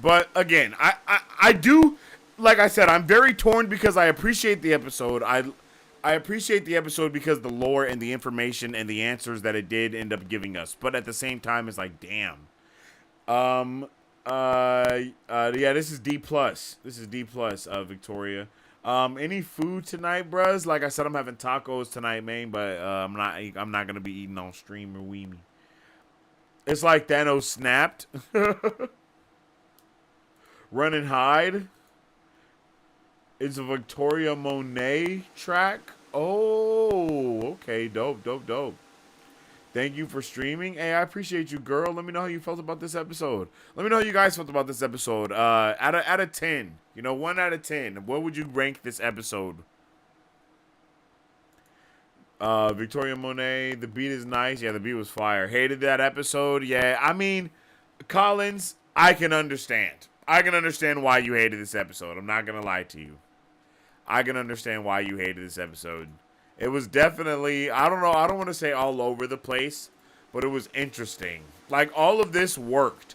But again, I do, like I said, I'm very torn because I appreciate the episode. I appreciate the episode because the lore and the information and the answers that it did end up giving us. But at the same time, it's like, damn. Yeah, this is D+. This is D+, Victoria. Any food tonight, bruhs? Like I said, I'm having tacos tonight, man, but I'm not gonna be eating on stream or weenie. It's like Thanos snapped. Run and Hide. It's a Victoria Monet track. Oh, okay, dope. Thank you for streaming. Hey, I appreciate you, girl. Let me know how you felt about this episode. Let me know how you guys felt about this episode. Out of 10, 1 out of 10. What would you rank this episode? Victoria Monet, the beat is nice. Yeah, the beat was fire. Hated that episode. Yeah, I mean, Collins, I can understand. I can understand why you hated this episode. I'm not gonna lie to you. I can understand why you hated this episode. It was definitely, I don't know, I don't want to say all over the place, but it was interesting. Like, all of this worked.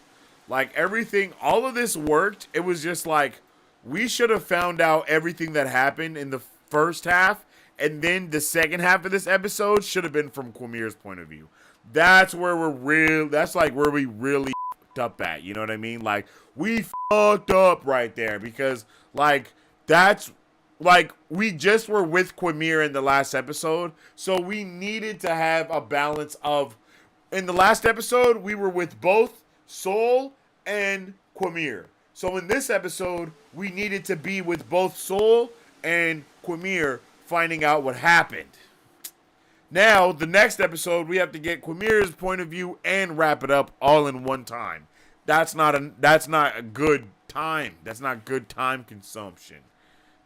Like, everything, all of this worked. It was just like, we should have found out everything that happened in the first half, and then the second half of this episode should have been from Quamir's point of view. That's where that's like where we really fucked up at, you know what I mean? Like, we fucked up right there, because, like, that's, like, we just were with Quamir in the last episode, so we needed to have a balance of, in the last episode, we were with both Soul and Quamir. So in this episode, we needed to be with both Soul and Quamir, finding out what happened. Now, the next episode, we have to get Quamir's point of view and wrap it up all in one time. That's not a good time. That's not good time consumption.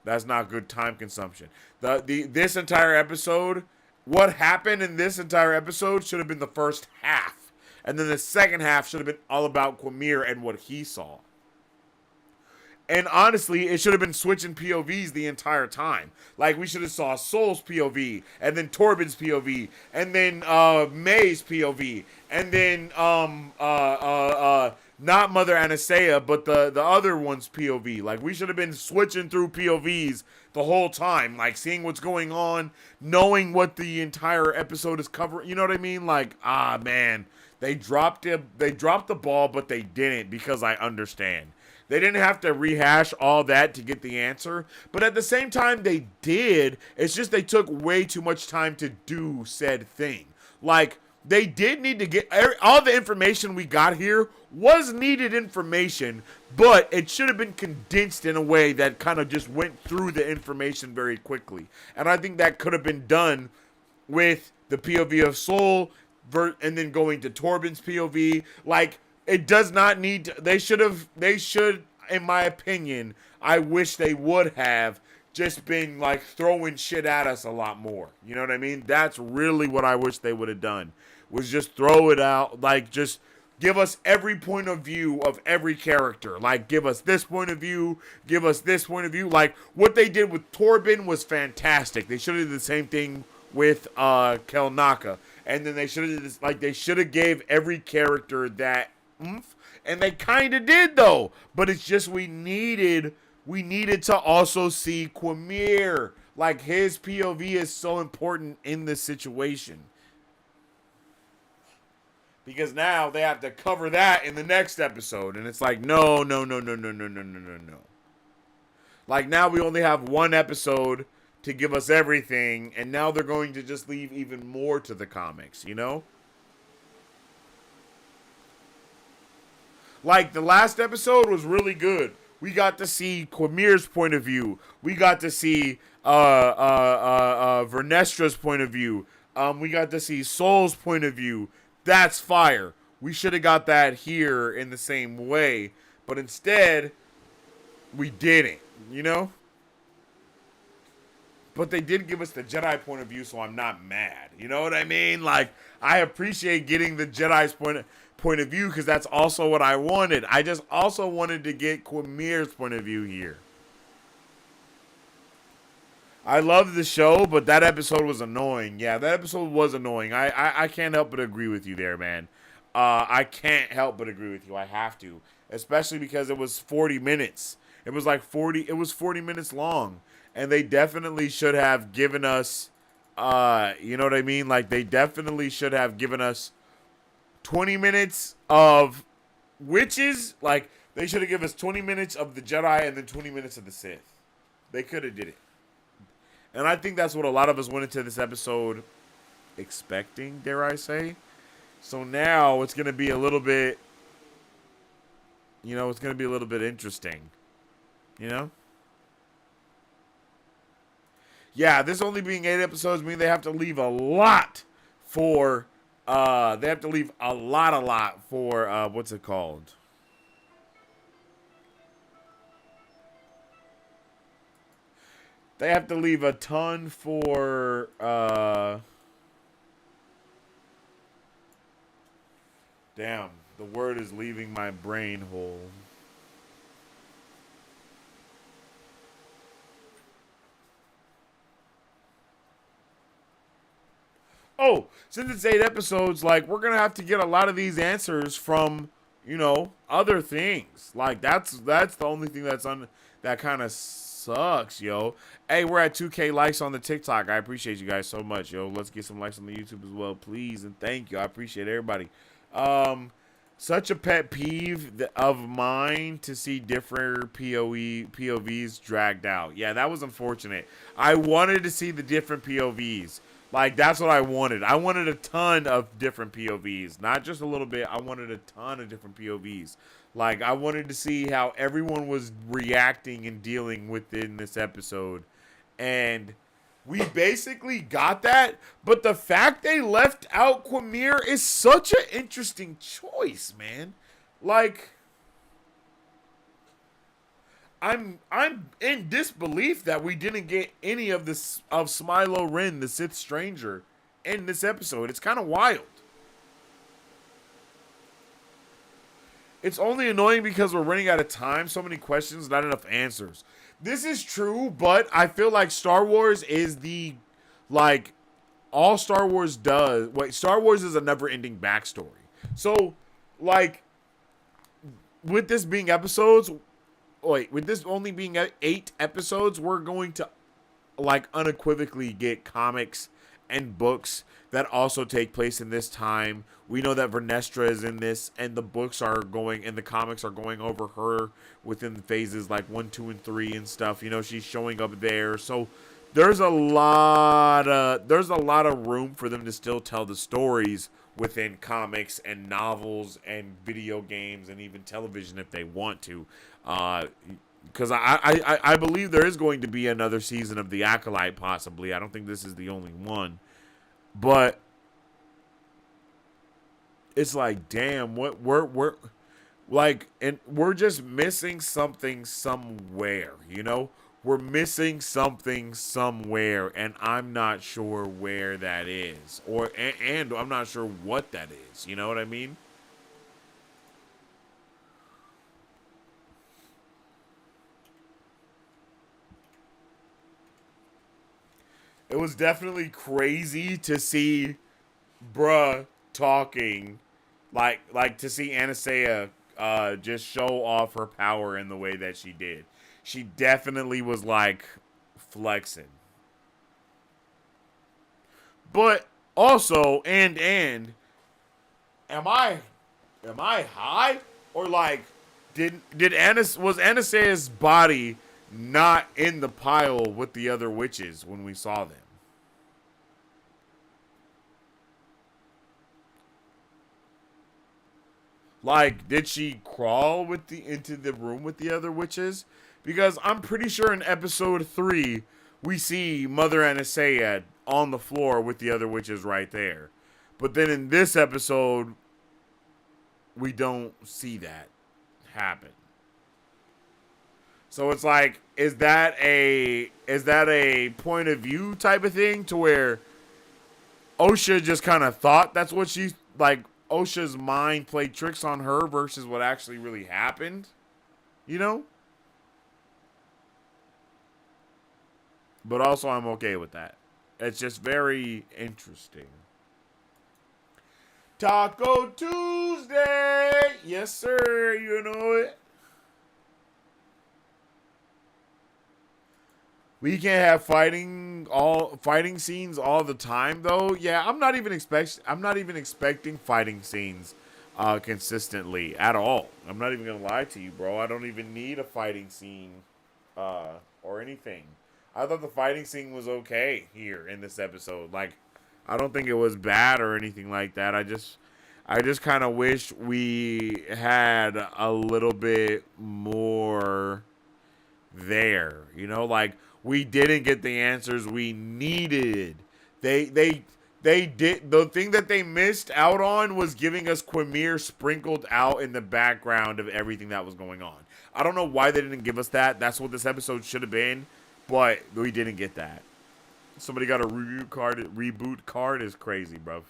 That's not good time consumption. This entire episode, what happened in this entire episode should have been the first half. And then the second half should have been all about Quamir and what he saw. And honestly, it should have been switching POVs the entire time. Like, we should have saw Soul's POV, and then Torben's POV, and then May's POV, and then not Mother Anastasia, but the other one's POV. Like, we should have been switching through POVs the whole time, like, seeing what's going on, knowing what the entire episode is covering. You know what I mean? Like, man, they dropped the ball, but they didn't, because I understand. They didn't have to rehash all that to get the answer, but at the same time, they did. It's just they took way too much time to do said thing. Like, they did need to get all the information we got here was needed information, but it should have been condensed in a way that kind of just went through the information very quickly. And I think that could have been done with the POV of Soul and then going to Torben's POV. Like, it does not need to, they should, in my opinion, I wish they would have just been, like, throwing shit at us a lot more. You know what I mean? That's really what I wish they would have done, was just throw it out, like, just give us every point of view of every character. Like, give us this point of view, give us this point of view. Like, what they did with Torben was fantastic. They should have did the same thing with Kelnaka. And then they should have gave every character that oomph. And they kind of did, though. But it's just we needed to also see Quamir. Like, his POV is so important in this situation. Because now they have to cover that in the next episode. And it's like, no. Like, now we only have one episode to give us everything. And now they're going to just leave even more to the comics, you know? Like, the last episode was really good. We got to see Quamir's point of view. We got to see Vernestra's point of view. We got to see Soul's point of view. That's fire. We should have got that here in the same way. But instead, we didn't, you know? But they did give us the Jedi point of view, so I'm not mad. You know what I mean? Like, I appreciate getting the Jedi's point of view, because that's also what I wanted. I just also wanted to get Quamir's point of view here. I love the show, but that episode was annoying. Yeah, that episode was annoying. I can't help but agree with you there, man. I can't help but agree with you. I have to. Especially because it was 40 minutes. It was 40 minutes long. And they definitely should have given us, you know what I mean? Like, they definitely should have given us 20 minutes of witches. Like, they should have given us 20 minutes of the Jedi and then 20 minutes of the Sith. They could have did it. And I think that's what a lot of us went into this episode expecting, dare I say. So now it's going to be a little bit, you know, it's going to be a little bit interesting. You know? Yeah, this only being 8 episodes means they have to leave a lot for, they have to leave a lot for, what's it called? They have to leave a ton for, damn, the word is leaving my brain hole. oh, since it's 8 episodes, like, we're gonna have to get a lot of these answers from, you know, other things. Like, that's the only thing that kind of sucks, yo. Hey, we're at 2K likes on the TikTok. I appreciate you guys so much, yo. Let's get some likes on the YouTube as well, please, and thank you. I appreciate everybody. Such a pet peeve of mine to see different POVs dragged out. Yeah, that was unfortunate. I wanted to see the different POVs. Like, that's what I wanted. I wanted a ton of different POVs. Not just a little bit. I wanted a ton of different POVs. Like, I wanted to see how everyone was reacting and dealing within this episode. And we basically got that. But the fact they left out Quamir is such an interesting choice, man. Like, I'm in disbelief that we didn't get any of this of Smilo Ren, the Sith Stranger, in this episode. It's kind of wild. It's only annoying because we're running out of time. So many questions, not enough answers. This is true, but I feel like Star Wars is the, like, all Star Wars does. Wait, Star Wars is a never-ending backstory. So, like, with this being episodes, with this only being 8 episodes, we're going to, like, unequivocally get comics and books that also take place in this time. We know that Vernestra is in this, and the books are going, and the comics are going over her within the phases like 1, 2, and 3 and stuff. You know, she's showing up there. So there's a lot of room for them to still tell the stories within comics and novels and video games and even television if they want to. Because I believe there is going to be another season of The Acolyte, possibly. I don't think this is the only one. But it's like, damn, we're like, and we're just missing something somewhere, you know? We're missing something somewhere, and I'm not sure where that is. And I'm not sure what that is, you know what I mean? It was definitely crazy to see bruh talking, like to see Anastasia just show off her power in the way that she did. She definitely was like flexing. But also, and am I high, or like was Anastasia's body not in the pile with the other witches when we saw them? Like, did she crawl into the room with the other witches? Because I'm pretty sure in episode 3, we see Mother Anastasia on the floor with the other witches right there. But then in this episode, we don't see that happen. So it's like, is that a point of view type of thing to where Osha just kind of thought that's what she, like, Osha's mind played tricks on her versus what actually really happened? You know? But also, I'm okay with that. It's just very interesting. Taco Tuesday! Yes, sir. You know it. We can't have fighting scenes all the time, though. Yeah, I'm not even expecting fighting scenes consistently at all. I'm not even gonna lie to you, bro. I don't even need a fighting scene or anything. I thought the fighting scene was okay here in this episode. Like, I don't think it was bad or anything like that. I just kind of wish we had a little bit more there. You know, like, we didn't get the answers we needed. They did. The thing that they missed out on was giving us Quamir sprinkled out in the background of everything that was going on. I don't know why they didn't give us that. That's what this episode should have been, but we didn't get that. Somebody got a reboot card is crazy, bro.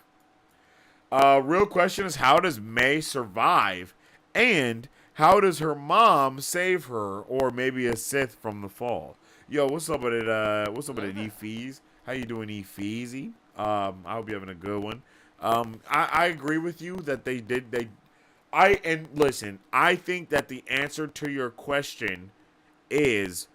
Real question is, how does May survive? And how does her mom save her, or maybe a Sith from the fall? Yo, what's up with it? What's up with it, E-Fees? How you doing, E-Feezy? I hope you're having a good one. I agree with you that listen, I think that the answer to your question is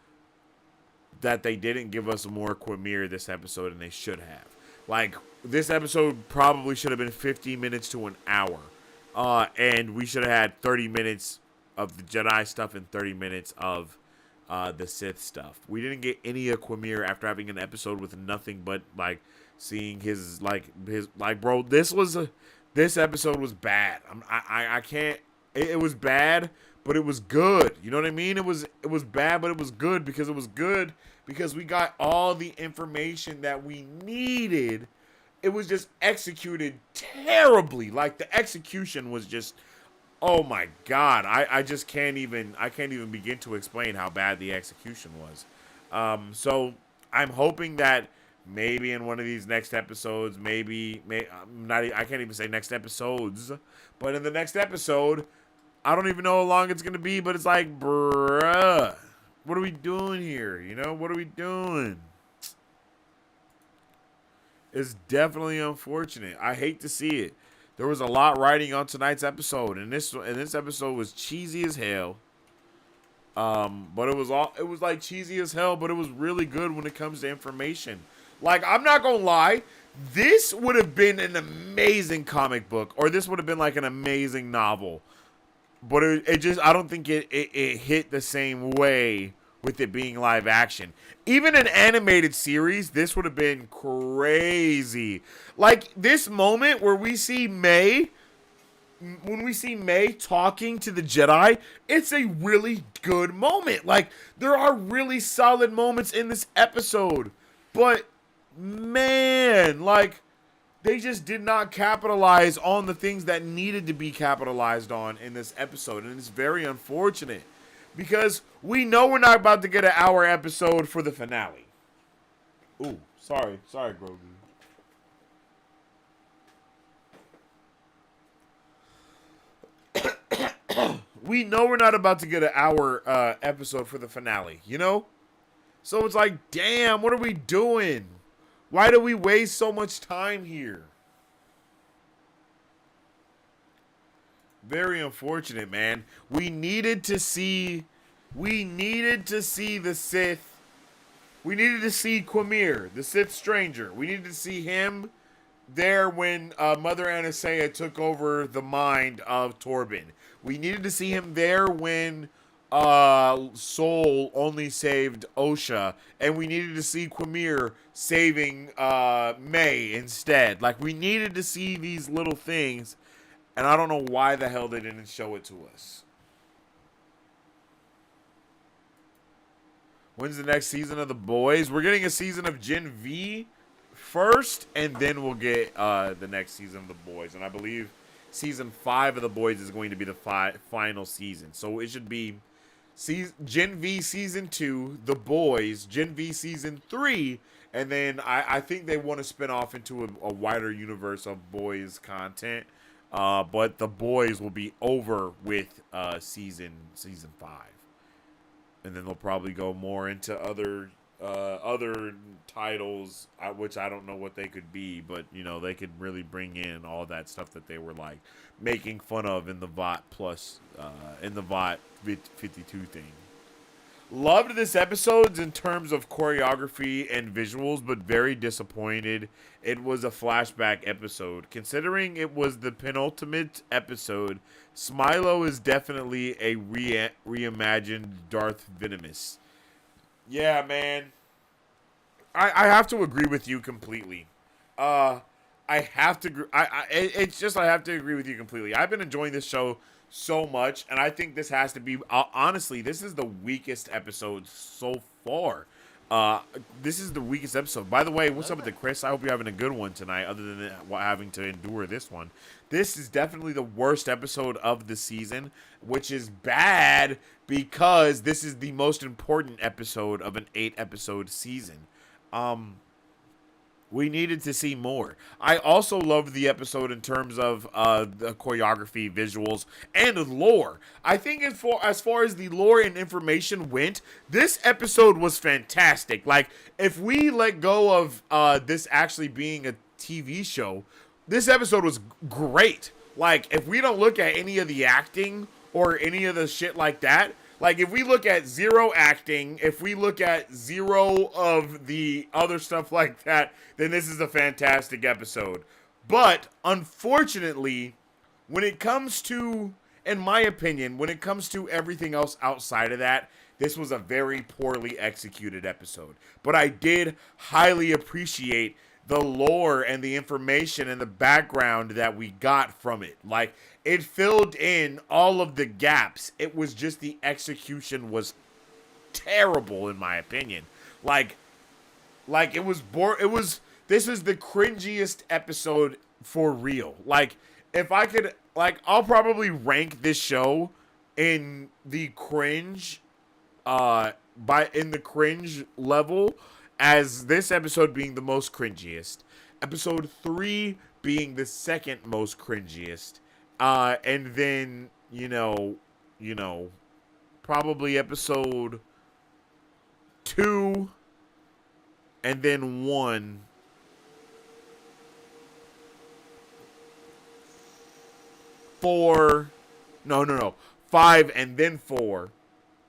that they didn't give us more Quimir this episode than they should have. Like, this episode probably should have been 50 minutes to an hour. And we should have had 30 minutes of the Jedi stuff and 30 minutes of the Sith stuff. We didn't get any of Quimir after having an episode with nothing but, like, seeing his bro, this episode was bad. I can't, it was bad, but it was good. You know what I mean? It was bad, but it was good because we got all the information that we needed. It was just executed terribly. Like, the execution was just, oh my God. I can't even begin to explain how bad the execution was. So I'm hoping that maybe in one of these next episodes, I can't even say next episodes, but in the next episode, I don't even know how long it's going to be, but it's like, bruh, what are we doing here? You know, what are we doing? It's definitely unfortunate. I hate to see it. There was a lot riding on tonight's episode, and this episode was cheesy as hell. But it was like cheesy as hell, but it was really good when it comes to information. Like, I'm not gonna lie, this would have been an amazing comic book, or this would have been like an amazing novel. But it just, I don't think it hit the same way with it being live action. Even an animated series, this would have been crazy. Like, this moment where we see May, when we see May talking to the Jedi, it's a really good moment. Like, there are really solid moments in this episode. But, man, like, they just did not capitalize on the things that needed to be capitalized on in this episode. And it's very unfortunate. Because we know we're not about to get an hour episode for the finale. Ooh, sorry, Grogu. We know we're not about to get an hour episode for the finale, you know? So it's like, damn, what are we doing? Why do we waste so much time here? Very unfortunate, man. We needed to see the Sith. We needed to see Quimir, the Sith stranger. We needed to see him there when Mother Anastasia took over the mind of Torben. We needed to see him there when Sol only saved Osha, and we needed to see Quimir saving May instead. Like, we needed to see these little things, and I don't know why the hell they didn't show it to us. When's the next season of The Boys? We're getting a season of Gen V first, and then we'll get the next season of The Boys. And I believe season 5 of The Boys is going to be the final season. So it should be Gen V season 2, The Boys, Gen V season 3, and then I think they want to spin off into a wider universe of Boys content. But The Boys will be over with season 5. And then they'll probably go more into other titles, which I don't know what they could be, but you know, they could really bring in all that stuff that they were like making fun of in the VOT plus in the VOT 52 thing. Loved this episode in terms of choreography and visuals, but very disappointed. It was a flashback episode. Considering it was the penultimate episode, Smilo is definitely a reimagined Darth Venomous. Yeah, man. I have to agree with you completely. I have to agree with you completely. I've been enjoying this show so much, and I think this has to be honestly, this is the weakest episode so far. This is the weakest episode. By the way, what's up with the Chris? I hope you're having a good one tonight, other than having to endure this one. This is definitely the worst episode of the season, which is bad because this is the most important episode of an 8-episode season. We needed to see more. I also loved the episode in terms of the choreography, visuals, and lore. I think as far as the lore and information went, this episode was fantastic. Like, if we let go of this actually being TV show, this episode was great. Like, if we don't look at any of the acting or any of the shit like that, like, if we look at zero acting, if we look at zero of the other stuff like that, then this is a fantastic episode. But, unfortunately, when it comes to, in my opinion, when it comes to everything else outside of that, this was a very poorly executed episode. But I did highly appreciate the lore and the information and the background that we got from it. Like, it filled in all of the gaps. It was just the execution was terrible, in my opinion. Like it was this was the cringiest episode for real. Like, if I could, like, I'll probably rank this show in the cringe in the cringe level as this episode being the most cringiest, episode 3 being the second most cringiest, and then you know probably episode 2 and then 1, 4, no 5 and then 4.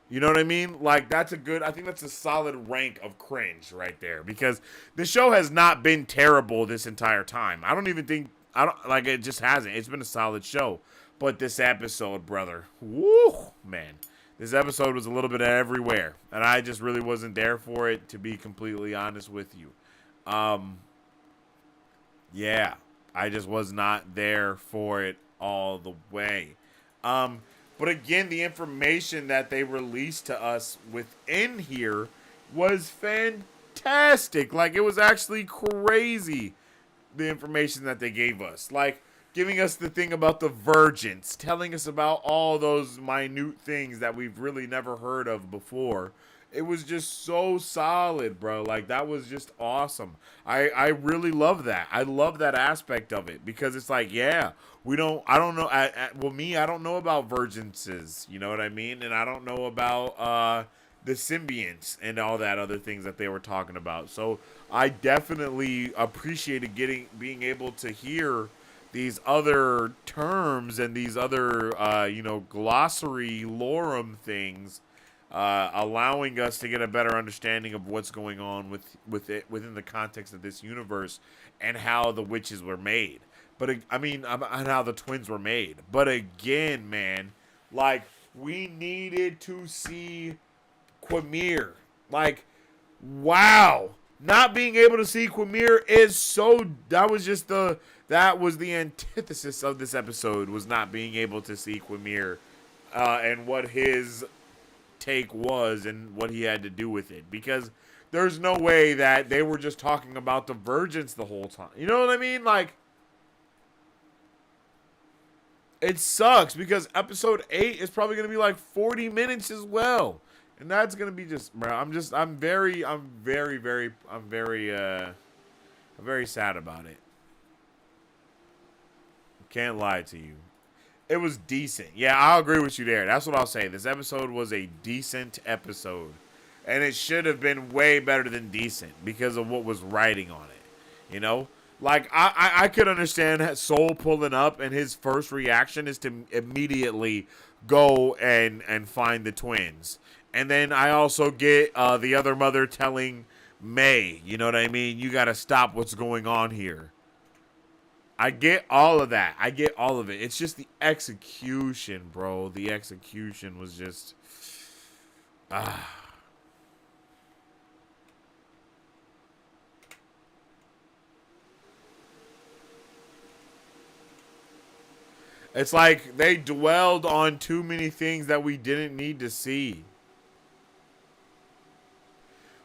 You know what I mean? Like, I think that's a solid rank of cringe right there, because the show has not been terrible this entire time. It just hasn't. It's been a solid show. But this episode, brother, woo, man. This episode was a little bit everywhere, and I just really wasn't there for it, to be completely honest with you. Yeah, I just was not there for it all the way. But again, the information that they released to us within here was fantastic. Like, it was actually crazy, the information that they gave us. Like, giving us the thing about the virgins, telling us about all those minute things that we've really never heard of before. It was just so solid, bro. Like, that was just awesome. I really love that. I love that aspect of it, because it's like, yeah, I don't know. I don't know about virginses, you know what I mean? And I don't know about the symbionts and all that other things that they were talking about. So I definitely appreciated being able to hear these other terms and these other, glossary lorem things, allowing us to get a better understanding of what's going on with it within the context of this universe, and how the witches were made. But and how the twins were made. But again, man, like, we needed to see Quamir. Like, wow, not being able to see Quamir that was the antithesis of this episode, was not being able to see Quamir, and what his take was and what he had to do with it, because there's no way that they were just talking about the virgins the whole time. You know what I mean? Like, it sucks, because episode 8 is probably going to be like 40 minutes as well. And that's going to be just, bro, I'm very sad about it. Can't lie to you. It was decent. Yeah, I'll agree with you there. That's what I'll say. This episode was a decent episode. And it should have been way better than decent, because of what was writing on it. You know? Like, I could understand Soul pulling up, and his first reaction is to immediately go and find the twins. And then I also get the other mother telling May, you know what I mean? You got to stop what's going on here. I get all of that. I get all of it. It's just the execution, bro. The execution was just... It's like they dwelled on too many things that we didn't need to see.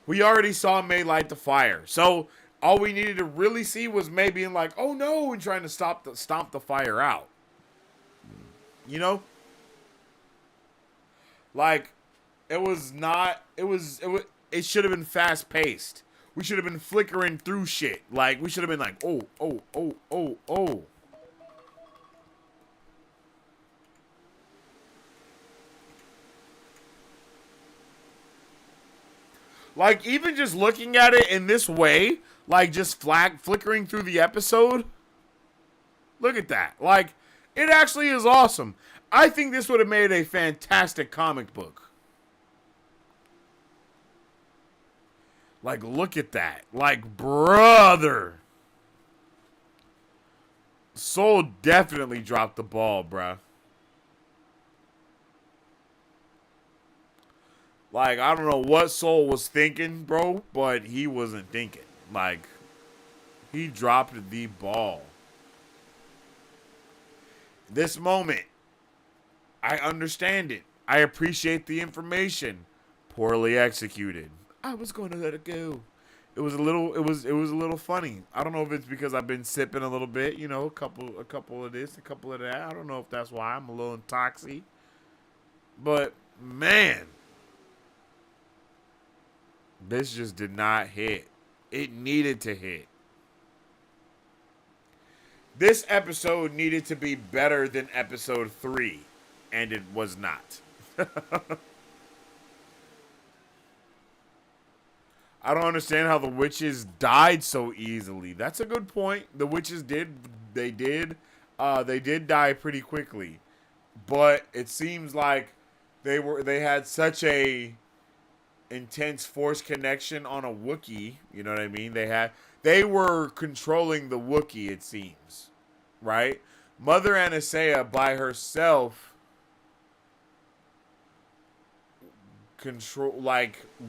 We already saw May light the fire. So all we needed to really see was May being like, oh no, and trying to stomp the fire out. You know? Like, it should have been fast paced. We should have been flickering through shit. Like, we should have been like, oh. Like, even just looking at it in this way, like, just flickering through the episode, look at that. Like, it actually is awesome. I think this would have made a fantastic comic book. Like, look at that. Like, brother. Soul definitely dropped the ball, bruh. Like, I don't know what Soul was thinking, bro, but he wasn't thinking. Like, he dropped the ball. This moment, I understand it. I appreciate the information. Poorly executed. I was going to let it go. It was a little funny. I don't know if it's because I've been sipping a little bit, you know, a couple of this, a couple of that. I don't know if that's why I'm a little intoxicated. But man, this just did not hit. It needed to hit. This episode needed to be better than episode 3, and it was not. I don't understand how the witches died so easily. That's a good point. The witches did die pretty quickly. But it seems like they had such a intense force connection on a Wookiee, you know what I mean? They were controlling the Wookiee, it seems. Right? Mother Anastasia by herself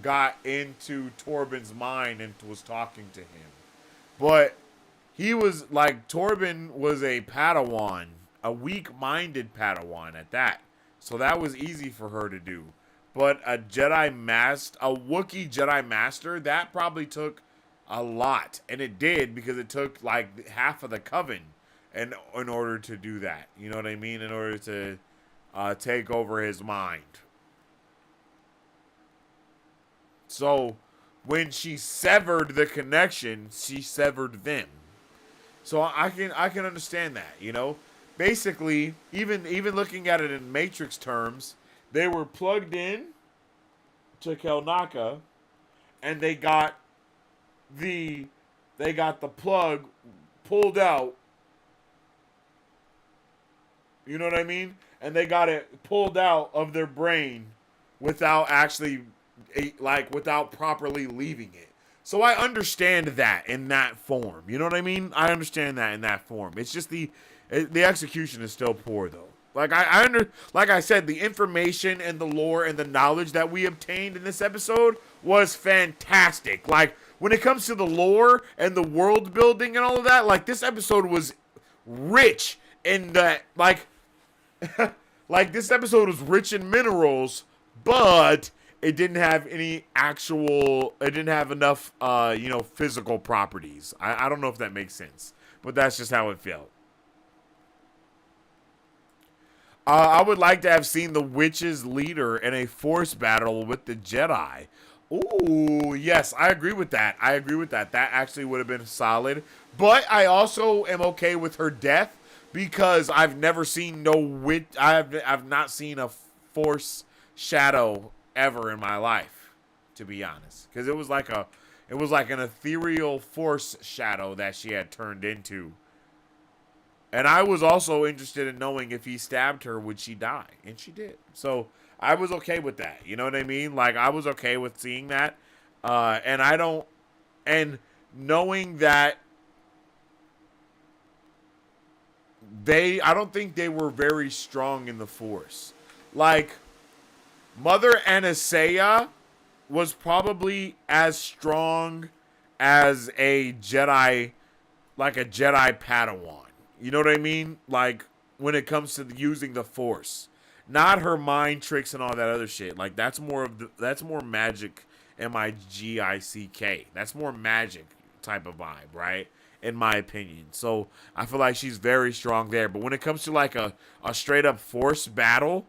got into Torben's mind and was talking to him. But he was like, Torben was a Padawan, a weak-minded Padawan at that. So that was easy for her to do. But a Wookiee Jedi Master, that probably took a lot. And it did, because it took like half of the Coven in order to do that. You know what I mean? In order to take over his mind. So when she severed the connection, she severed them. So I can understand that, you know? Basically, even looking at it in Matrix terms, they were plugged in to Kelnaka, and they got the plug pulled out. You know what I mean? And they got it pulled out of their brain without properly leaving it. So I understand that in that form. You know what I mean? I understand that in that form. It's just the execution is still poor, though. Like like I said, the information and the lore and the knowledge that we obtained in this episode was fantastic. Like, when it comes to the lore and the world building and all of that, like, this episode was rich in that, like this episode was rich in minerals, but it didn't have enough, physical properties. I don't know if that makes sense, but that's just how it felt. I would like to have seen the witches leader in a force battle with the Jedi. Ooh, yes, I agree with that. That actually would have been solid. But I also am okay with her death, because I've never seen I've not seen a force shadow ever in my life, to be honest. Because it was like an ethereal force shadow that she had turned into. And I was also interested in knowing if he stabbed her, would she die? And she did. So I was okay with that. You know what I mean? Like, I was okay with seeing that. And knowing that I don't think they were very strong in the Force. Like, Mother Anastasia was probably as strong as a Jedi, like a Jedi Padawan. You know what I mean? Like, when it comes to using the Force, not her mind tricks and all that other shit. Like, that's more magic, MIGICK. That's more magic type of vibe, right? In my opinion. So I feel like she's very strong there. But when it comes to like a straight up Force battle,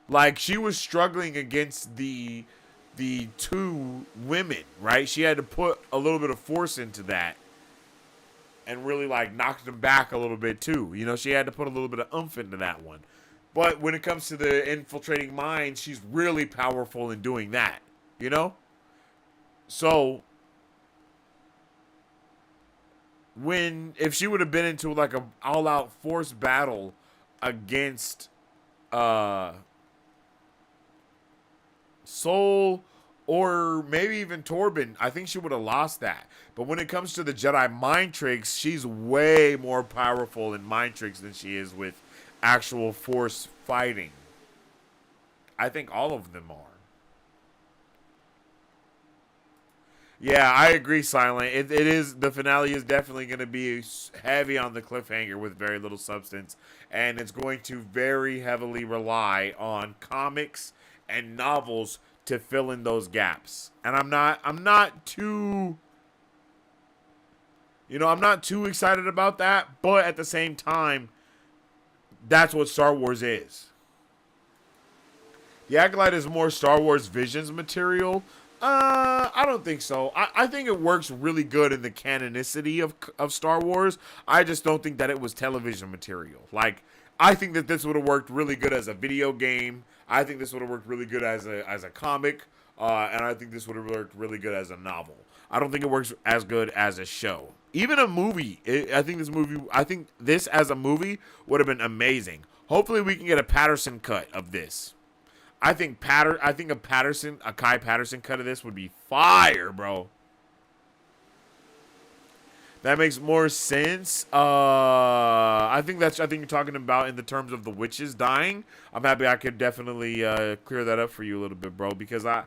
like, she was struggling against the two women, right? She had to put a little bit of force into that and really like knocked them back a little bit too. You know, she had to put a little bit of oomph into that one. But when it comes to the infiltrating mind, she's really powerful in doing that, you know? So if she would have been into like a all out forced battle against uh Soul or maybe even Torben, I think she would have lost that. But when it comes to the Jedi mind tricks, she's way more powerful in mind tricks than she is with actual force fighting. I think all of them are. Yeah, I agree, Silent. It is, the finale is definitely going to be heavy on the cliffhanger with very little substance, and it's going to very heavily rely on comics and novels to fill in those gaps. And I'm not too, I'm not too excited about that, but at the same time, that's what Star Wars is. The Acolyte is more Star Wars Visions material. I don't think so. I think it works really good in the canonicity of Star Wars. I just don't think that it was television material. Like, I think that this would have worked really good as a video game. I think this would have worked really good as a comic. And I think this would have worked really good as a novel. I don't think it works as good as a show. Even a movie. I think this as a movie would have been amazing. Hopefully we can get a Patterson cut of this. I think a Kai Patterson cut of this would be fire, bro. That makes more sense. I think you're talking about in the terms of the witches dying. I'm happy I could definitely clear that up for you a little bit, bro, because I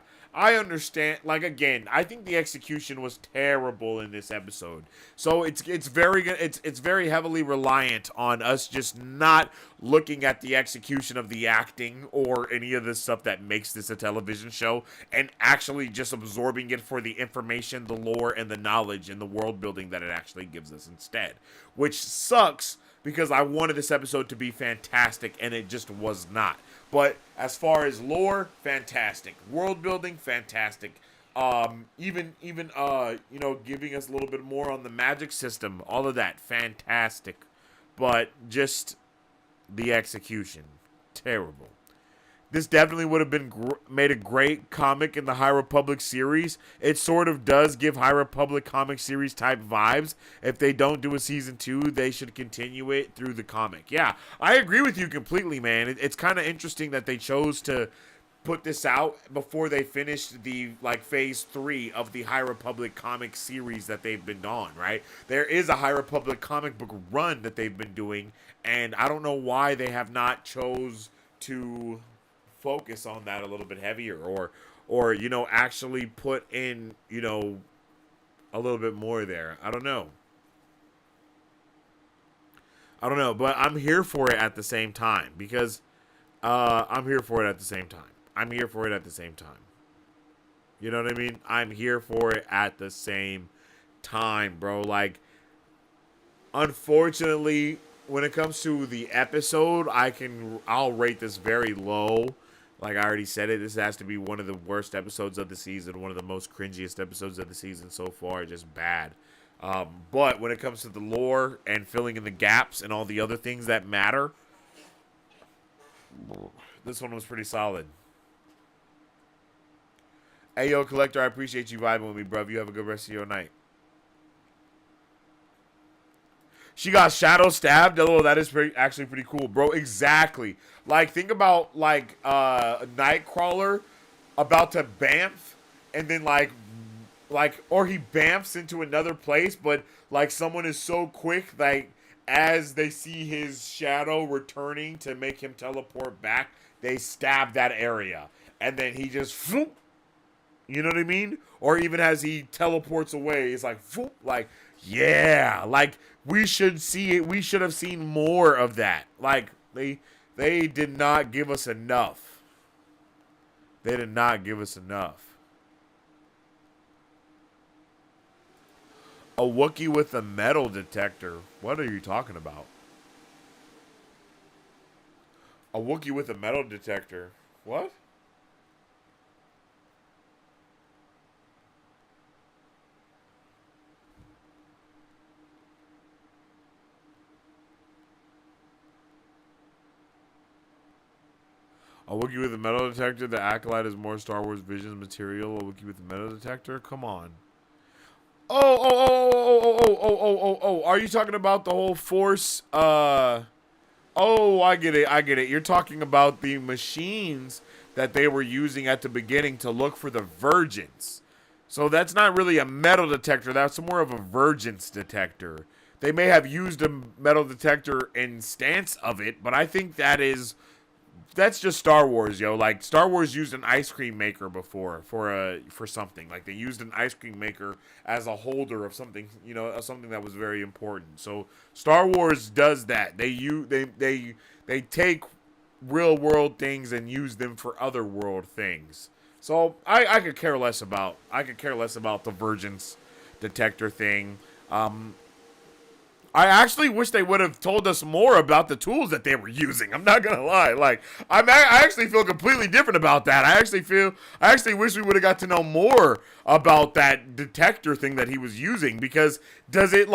understand. Like, again, I think the execution was terrible in this episode. So it's very heavily reliant on us just not looking at the execution of the acting or any of the stuff that makes this a television show and actually just absorbing it for the information, the lore, and the knowledge and the world building that it actually gives us instead. Which sucks because I wanted this episode to be fantastic and it just was not. But as far as lore, fantastic. World building, fantastic. Even giving us a little bit more on the magic system, all of that, fantastic. But just the execution, terrible. This definitely would have been made a great comic in the High Republic series. It sort of does give High Republic comic series type vibes. If they don't do a season 2, they should continue it through the comic. Yeah, I agree with you completely, man. It's kind of interesting that they chose to put this out before they finished the phase 3 of the High Republic comic series that they've been on, right? There is a High Republic comic book run that they've been doing, and I don't know why they have not chose to focus on that a little bit heavier or actually put in a little bit more there. I don't know, but I'm here for it at the same time because I'm here for it at the same time. You know what I mean? I'm here for it at the same time, bro. Like, unfortunately, when it comes to the episode, I'll rate this very low. Like I already said it, this has to be one of the worst episodes of the season, one of the most cringiest episodes of the season so far, just bad. But when it comes to the lore and filling in the gaps and all the other things that matter, this one was pretty solid. Hey, yo, Collector, I appreciate you vibing with me, bruv. You have a good rest of your night. She got shadow stabbed. Oh, that is actually pretty cool, bro. Exactly. Like, think about, Nightcrawler about to bamf, and then, or he bamfs into another place, but, someone is so quick, as they see his shadow returning to make him teleport back, they stab that area. And then he just, whoop, you know what I mean? Or even as he teleports away, it's like, whoop, yeah, we should see it. We should have seen more of that. They did not give us enough. They did not give us enough. A Wookiee with a metal detector. What are you talking about? A Wookiee with a metal detector. What? A Wookiee with a metal detector. The Acolyte is more Star Wars Visions material. A Wookiee with a metal detector. Come on. Oh. Are you talking about the whole Force? Oh, I get it. You're talking about the machines that they were using at the beginning to look for the virgins. So that's not really a metal detector. That's more of a virgins detector. They may have used a metal detector instance of it, but I think that's just Star Wars, yo. Like, Star Wars used an ice cream maker before for something. Like, they used an ice cream maker as a holder of something, something that was very important. So Star Wars does that. They take real world things and use them for other world things. So I could care less about the Virgins detector thing. I actually wish they would have told us more about the tools that they were using. I'm not gonna lie. Like, I actually feel completely different about that. I actually wish we would have got to know more about that detector thing that he was using, because does it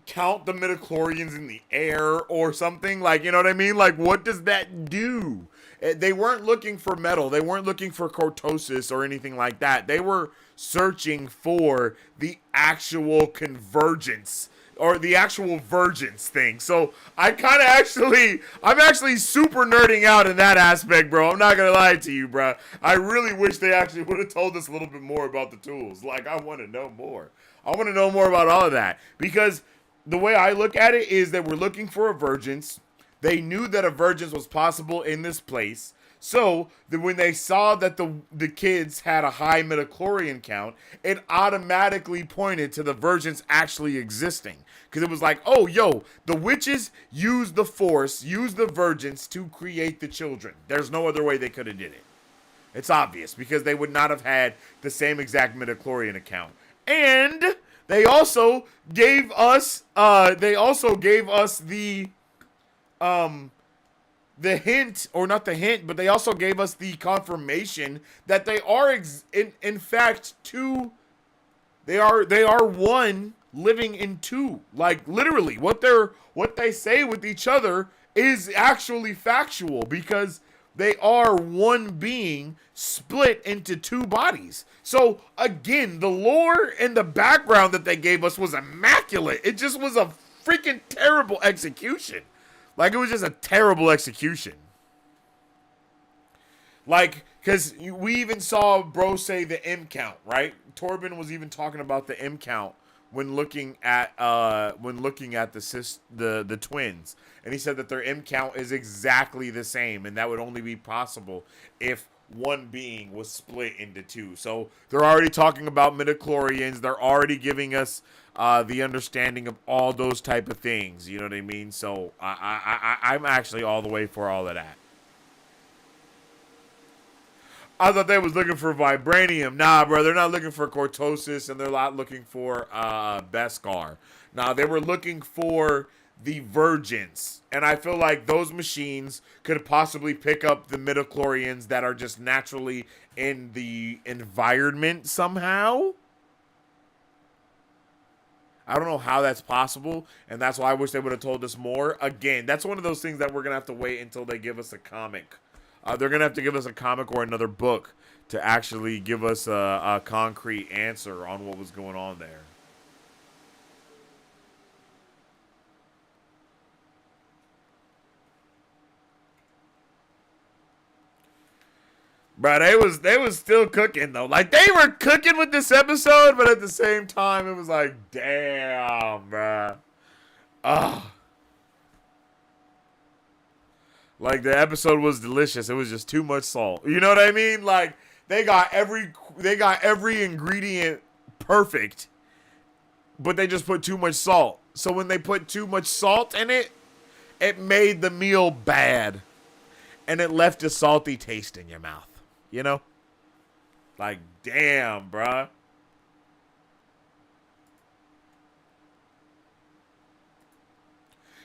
count the midichlorians in the air or something? Like, you know what I mean? Like, what does that do? They weren't looking for metal. They weren't looking for cortosis or anything like that. They were searching for the actual convergence or the actual virgins thing. So I'm actually super nerding out in that aspect, bro. I'm not gonna lie to you, bro. I really wish they actually would have told us a little bit more about the tools. Like, I want to know more. I want to know more about all of that, because the way I look at it is that we're looking for a virgins. They knew that a virgins was possible in this place. So when they saw that the kids had a high midichlorian count, it automatically pointed to the virgins actually existing. Because it was like, oh, yo, the witches used the Force, used the virgins to create the children. There's no other way they could have did it. It's obvious, because they would not have had the same exact midichlorian account. And they also gave us the hint, or not the hint, but they also gave us the confirmation that they are in fact two. They are one living in two. Like, literally, what they say with each other is actually factual, because they are one being split into two bodies. So again, the lore and the background that they gave us was immaculate. It just was a freaking terrible execution. Like, it was just a terrible execution. Like, because we even saw bro say the M count, right? Torben was even talking about the M count when looking at the twins, and he said that their M count is exactly the same, and that would only be possible if one being was split into two. So they're already talking about midichlorians. They're already giving us the understanding of all those type of things. You know what I mean? So I'm actually all the way for all of that. I thought they was looking for vibranium. Nah, bro, they're not looking for cortosis, and they're not looking for Beskar. Nah, they were looking for the virgins. And I feel like those machines could possibly pick up the midichlorians that are just naturally in the environment somehow. I don't know how that's possible, and that's why I wish they would have told us more. Again, that's one of those things that we're going to have to wait until they give us a comic. They're going to have to give us a comic or another book to actually give us a concrete answer on what was going on there. But they was still cooking, though. Like, they were cooking with this episode, but at the same time, it was like, damn, bruh. Ugh. Like, the episode was delicious. It was just too much salt. You know what I mean? Like, they got every ingredient perfect, but they just put too much salt. So when they put too much salt in it, it made the meal bad, and it left a salty taste in your mouth. You know? Like, damn, bruh.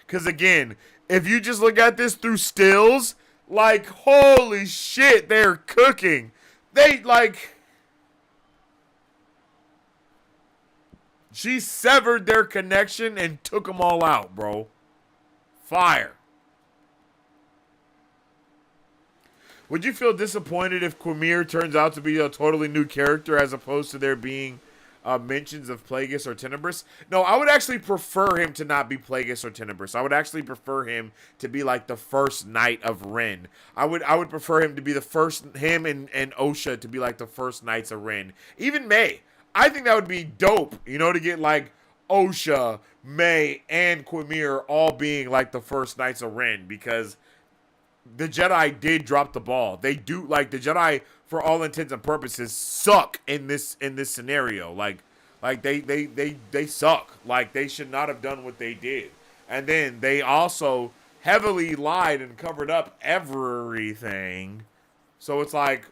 Because, again, if you just look at this through stills, like, holy shit, they're cooking. They, like, she severed their connection and took them all out, bro. Fire. Would you feel disappointed if Quimir turns out to be a totally new character as opposed to there being mentions of Plagueis or Tenebris? No, I would actually prefer him to not be Plagueis or Tenebris. I would actually prefer him to be like the first knight of Ren. I would prefer him to be the first, him and Osha to be like the first knights of Ren. Even May. I think that would be dope, you know, to get like Osha, May, and Quimir all being like the first knights of Ren, because the Jedi did drop the ball. They do, like, the Jedi, for all intents and purposes, suck in this scenario. Like they suck. Like, they should not have done what they did. And then they also heavily lied and covered up everything. So it's like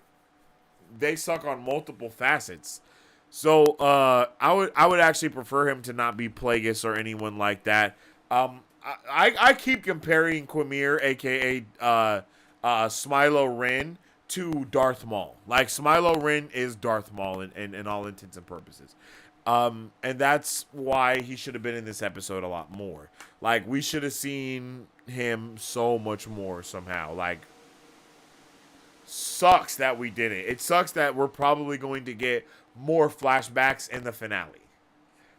they suck on multiple facets. So I would actually prefer him to not be Plagueis or anyone like that. I keep comparing Quimir, aka Smilo Ren, to Darth Maul. Like, Smilo Ren is Darth Maul in all intents and purposes. And that's why he should have been in this episode a lot more. Like, we should have seen him so much more somehow. Like, sucks that we didn't. It sucks that we're probably going to get more flashbacks in the finale.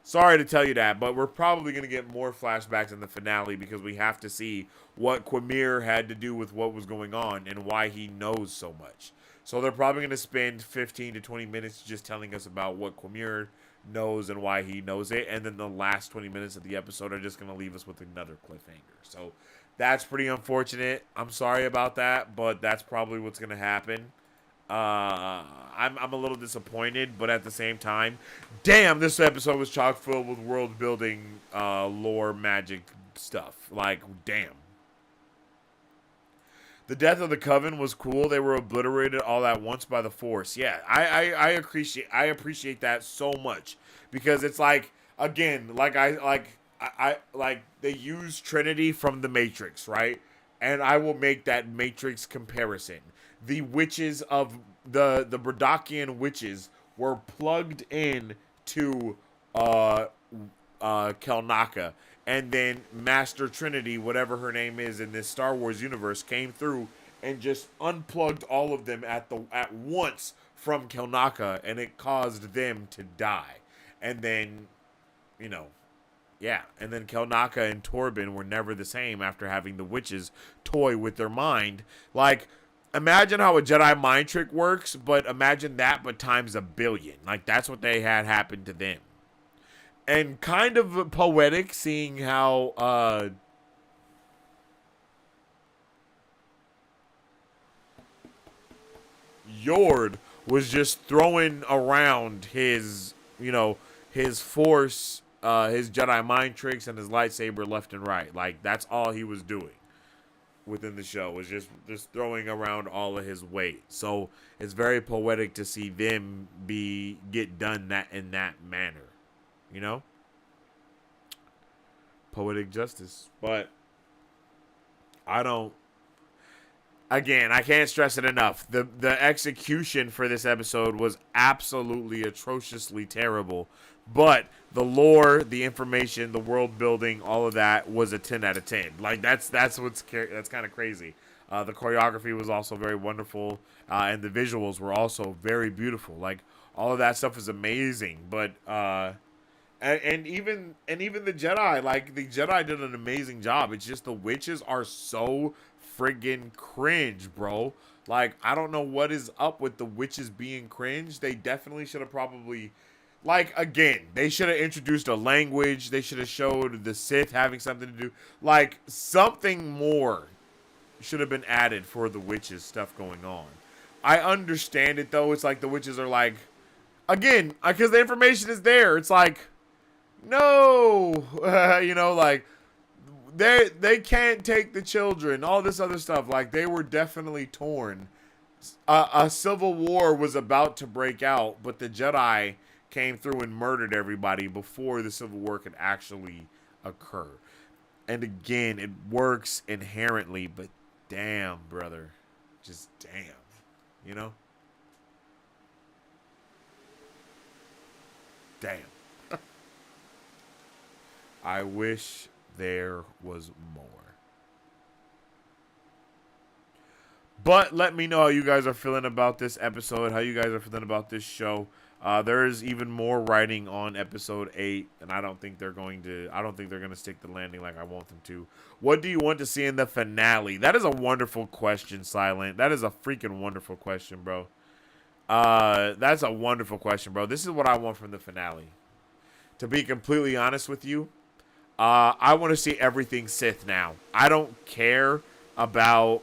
Sorry to tell you that, but we're probably going to get more flashbacks in the finale because we have to see what Quimir had to do with what was going on and why he knows so much. So they're probably going to spend 15 to 20 minutes just telling us about what Quimir knows and why he knows it. And then the last 20 minutes of the episode are just going to leave us with another cliffhanger. So that's pretty unfortunate. I'm sorry about that, but that's probably what's going to happen. I'm a little disappointed, but at the same time, damn, this episode was chock filled with world building, lore, magic stuff. Like, damn. The death of the Coven was cool. They were obliterated all at once by the Force. Yeah, I appreciate that so much, because it's like, again, I they use Trinity from the Matrix, right? And I will make that Matrix comparison. The witches of the Bradokian witches were plugged in to Kelnaka, and then Master Trinity, whatever her name is in this Star Wars universe, came through and just unplugged all of them at once from Kelnaka, and it caused them to die. And then, you know, yeah, and then Kelnaka and Torben were never the same after having the witches toy with their mind. Like, imagine how a Jedi mind trick works, but imagine that, but times 1 billion. Like, that's what they had happen to them. And kind of poetic seeing how, Yord was just throwing around his, his force, his Jedi mind tricks and his lightsaber left and right. Like, that's all he was doing within the show, was just throwing around all of his weight. So it's very poetic to see them get done that in that manner, you know? Poetic justice. But again, I can't stress it enough. The execution for this episode was absolutely atrociously terrible. But the lore, the information, the world building, all of that was a 10 out of 10. Like, that's kind of crazy. The choreography was also very wonderful, and the visuals were also very beautiful. Like, all of that stuff is amazing. But and even the Jedi, like, the Jedi did an amazing job. It's just the witches are so friggin' cringe, bro. Like, I don't know what is up with the witches being cringe. They definitely should have probably, like, again, they should have introduced a language. They should have showed the Sith having something to do. Like, something more should have been added for the witches stuff going on. I understand it, though. It's like the witches are like, again, because the information is there. It's like, no, like, they can't take the children, all this other stuff. Like, they were definitely torn. A civil war was about to break out, but the Jedi came through and murdered everybody before the Civil War could actually occur. And again, it works inherently, but damn, brother. Just damn. You know? Damn. I wish there was more. But let me know how you guys are feeling about this episode, how you guys are feeling about this show. There is even more writing on episode 8, and I don't think they're going to stick the landing like I want them to. What do you want to see in the finale? That is a wonderful question, Silent. That is a freaking wonderful question, bro. That's a wonderful question, bro. This is what I want from the finale. To be completely honest with you, I want to see everything Sith now. I don't care about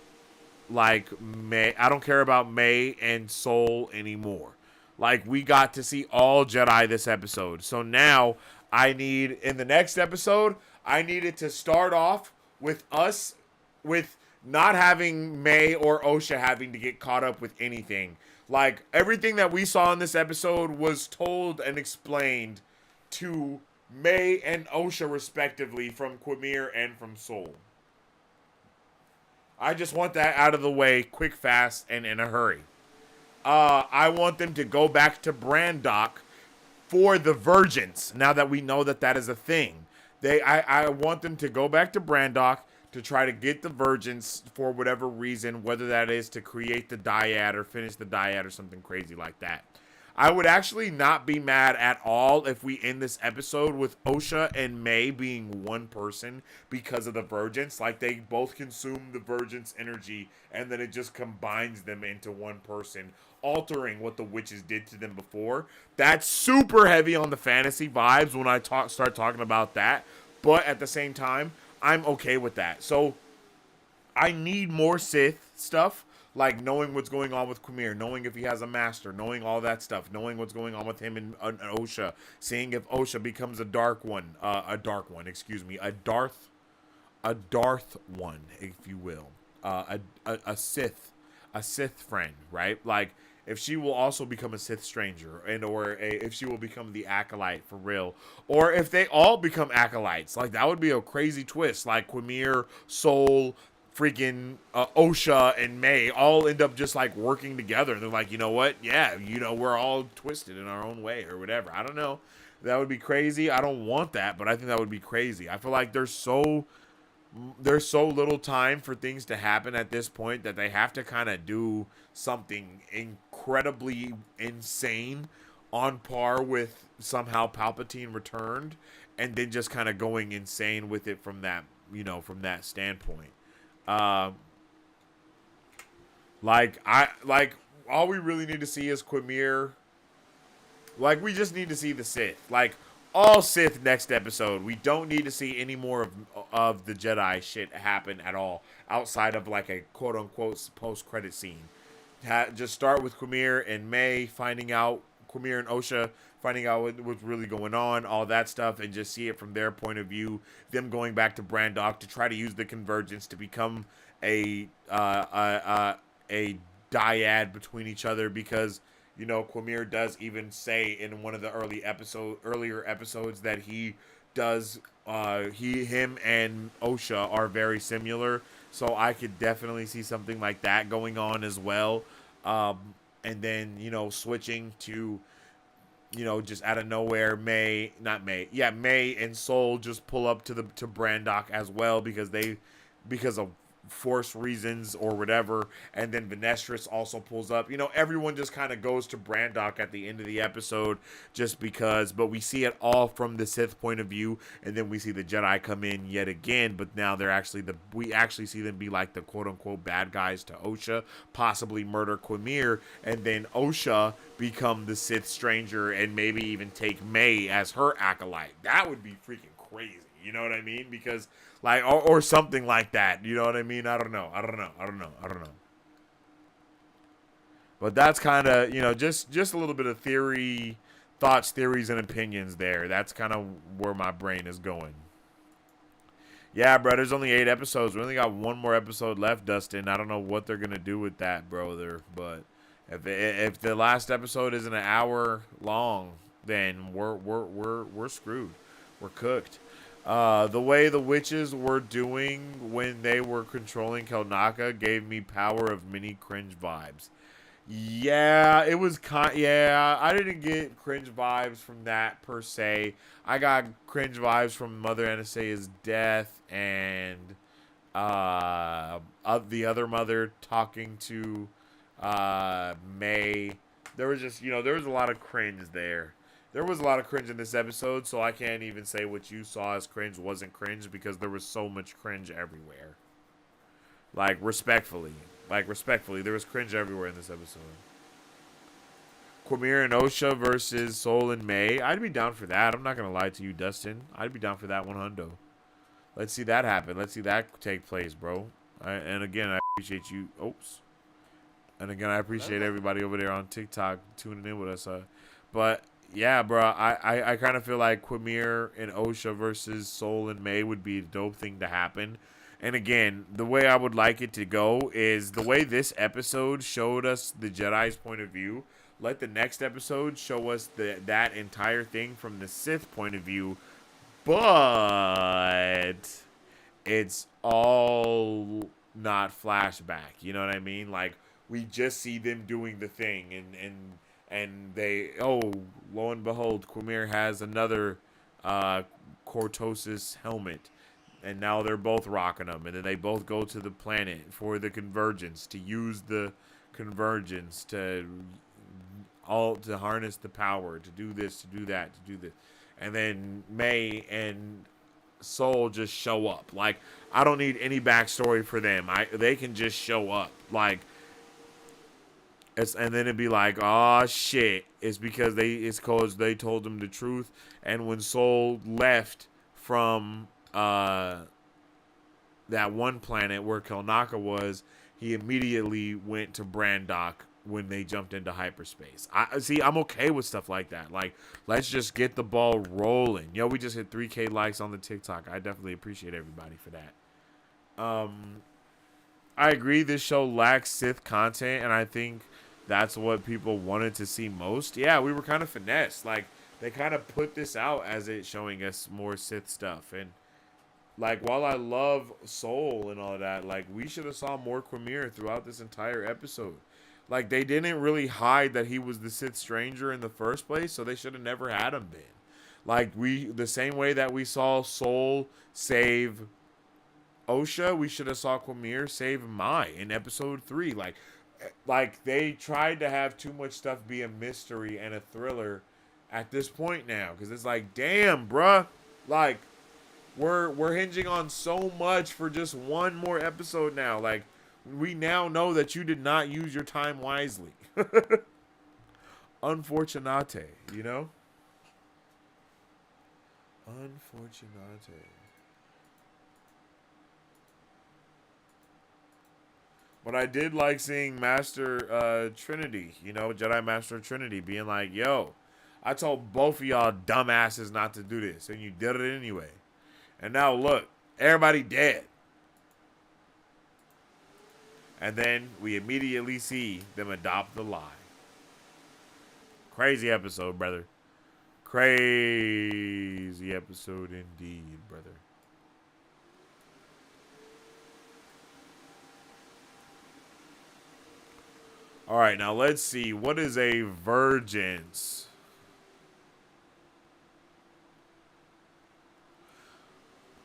May. I don't care about May and Soul anymore. Like, we got to see all Jedi this episode. So now I need, in the next episode, I need it to start off with us, with not having May or Osha having to get caught up with anything. Like, everything that we saw in this episode was told and explained to May and Osha respectively from Quimir and from Soul. I just want that out of the way quick, fast, and in a hurry. I want them to go back to Brandok for the Virgins, now that we know that that is a thing. I want them to go back to Brandok to try to get the Virgins for whatever reason, whether that is to create the dyad or finish the dyad or something crazy like that. I would actually not be mad at all if we end this episode with Osha and May being one person because of the Virgins. Like, they both consume the Virgins' energy and then it just combines them into one person, altering what the witches did to them before. That's super heavy on the fantasy vibes when I start talking about that. But at the same time, I'm okay with that. So I need more Sith stuff. Like, knowing what's going on with Quimir, knowing if he has a master, knowing all that stuff, knowing what's going on with him and Osha, seeing if Osha becomes a Darth one, a Darth one, if you will, a Sith friend, right? Like, if she will also become a Sith stranger, if she will become the Acolyte for real, or if they all become Acolytes, like, that would be a crazy twist. Like, Quimir, Soul, freaking Osha and May all end up just like working together. And they're like, you know what? Yeah, we're all twisted in our own way or whatever. I don't know. That would be crazy. I don't want that, but I think that would be crazy. I feel like there's so little time for things to happen at this point that they have to kind of do something incredibly insane on par with somehow Palpatine returned, and then just kind of going insane with it from that standpoint. All we really need to see is Quimir. Like, we just need to see the Sith. Like, all Sith next episode. We don't need to see any more of the Jedi shit happen at all, outside of like a quote-unquote post-credit scene. Just start with Quimir and May finding out, Quimir and Osha finding out what's really going on, all that stuff, and just see it from their point of view. Them going back to Brandok to try to use the convergence to become a dyad between each other, because Quimir does even say in one of the earlier episodes that him and Osha are very similar. So I could definitely see something like that going on as well. And then switching to just out of nowhere, May and Soul just pull up to Brandok as well because of force reasons or whatever, and then Venestris also pulls up. Everyone just kind of goes to Brandok at the end of the episode just because, but we see it all from the Sith point of view, and then we see the Jedi come in yet again, but now we actually see them be like the quote-unquote bad guys to Osha, possibly murder Quimir, and then Osha become the Sith stranger and maybe even take May as her acolyte. That would be freaking crazy. You know what I mean? Because or something like that. You know what I mean? I don't know. But that's kind of, just a little bit of thoughts, theories, and opinions there. That's kind of where my brain is going. Yeah, bro, there's only 8 episodes. We only got one more episode left, Dustin. I don't know what they're going to do with that, brother. But if the last episode isn't an hour long, then we're screwed. We're cooked. The way the witches were doing when they were controlling Kelnaka gave me Power of Mini cringe vibes. Yeah, it was I didn't get cringe vibes from that per se. I got cringe vibes from Mother Anastaea's death and the other mother talking to May. There was just, there was a lot of cringe there. There was a lot of cringe in this episode, so I can't even say what you saw as cringe wasn't cringe because there was so much cringe everywhere. Respectfully, there was cringe everywhere in this episode. Quamir and Osha versus Soul and May. I'd be down for that. I'm not gonna lie to you, Dustin. I'd be down for that 100. Let's see that happen. Let's see that take place, bro. And again, I appreciate you. Oops. And again, I appreciate everybody over there on TikTok tuning in with us. But yeah, bro, I kind of feel like Quamir and Osha versus Soul and May would be a dope thing to happen. And again, the way I would like it to go is the way this episode showed us the Jedi's point of view. Let the next episode show us that entire thing from the Sith point of view. But it's all not flashback. You know what I mean? Like, we just see them doing the thing. And they, oh, lo and behold, Quamir has another Cortosis helmet. And now they're both rocking them. And then they both go to the planet for the convergence. To use the convergence to harness the power. To do this, to do that, to do this. And then May and Soul just show up. Like, I don't need any backstory for them. They can just show up. Like, and then it'd be like, oh shit. It's because they told them the truth. And when Soul left from that one planet where Kelnaka was, he immediately went to Brandok when they jumped into hyperspace. I'm okay with stuff like that. Like, let's just get the ball rolling. Yo, we just hit 3K likes on the TikTok. I definitely appreciate everybody for that. I agree this show lacks Sith content, and I think that's what people wanted to see most. Yeah, we were kind of finessed. Like, they kind of put this out as it showing us more Sith stuff. And like, while I love Soul and all that, like, we should have saw more Quamir throughout this entire episode. Like, they didn't really hide that he was the Sith Stranger in the first place, so they should have never had him been. Like, the same way that we saw Soul save Osha, we should have saw Quamir save Mai in episode 3. Like they tried to have too much stuff be a mystery and a thriller at this point now, because it's like, damn, bruh, like we're hinging on so much for just one more episode now. Like, we now know that you did not use your time wisely. Unfortunate, you know? Unfortunate. But I did like seeing Master Trinity, you know, Jedi Master Trinity being like, yo, I told both of y'all dumbasses not to do this, and you did it anyway. And now look, everybody dead. And then we immediately see them adopt the lie. Crazy episode, brother. Crazy episode indeed, brother. All right, now let's see. What is a vergence?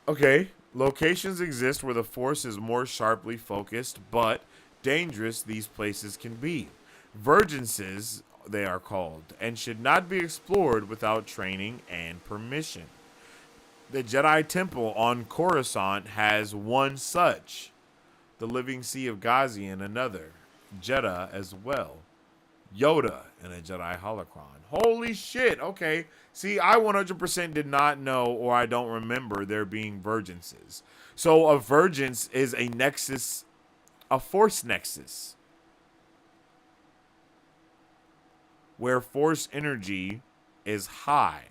Okay, locations exist where the Force is more sharply focused, but dangerous these places can be. Vergences, they are called, and should not be explored without training and permission. The Jedi Temple on Coruscant has one such. The Living Sea of Gazian another. Jeddah as well. Yoda and a Jedi holocron. Holy shit. Okay. See, I 100% did not know, or I don't remember there being vergences. So a vergence is a nexus, a force nexus, where force energy is high.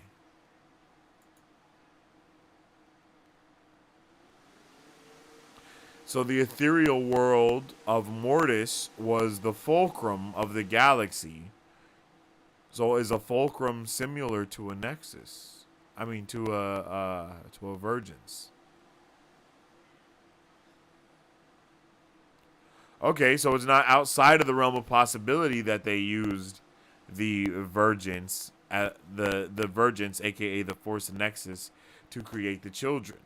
So the ethereal world of Mortis was the fulcrum of the galaxy. So is a fulcrum similar to a nexus? I mean, to a vergence. Okay, so it's not outside of the realm of possibility that they used the vergence, the vergence, aka the Force Nexus, to create the children.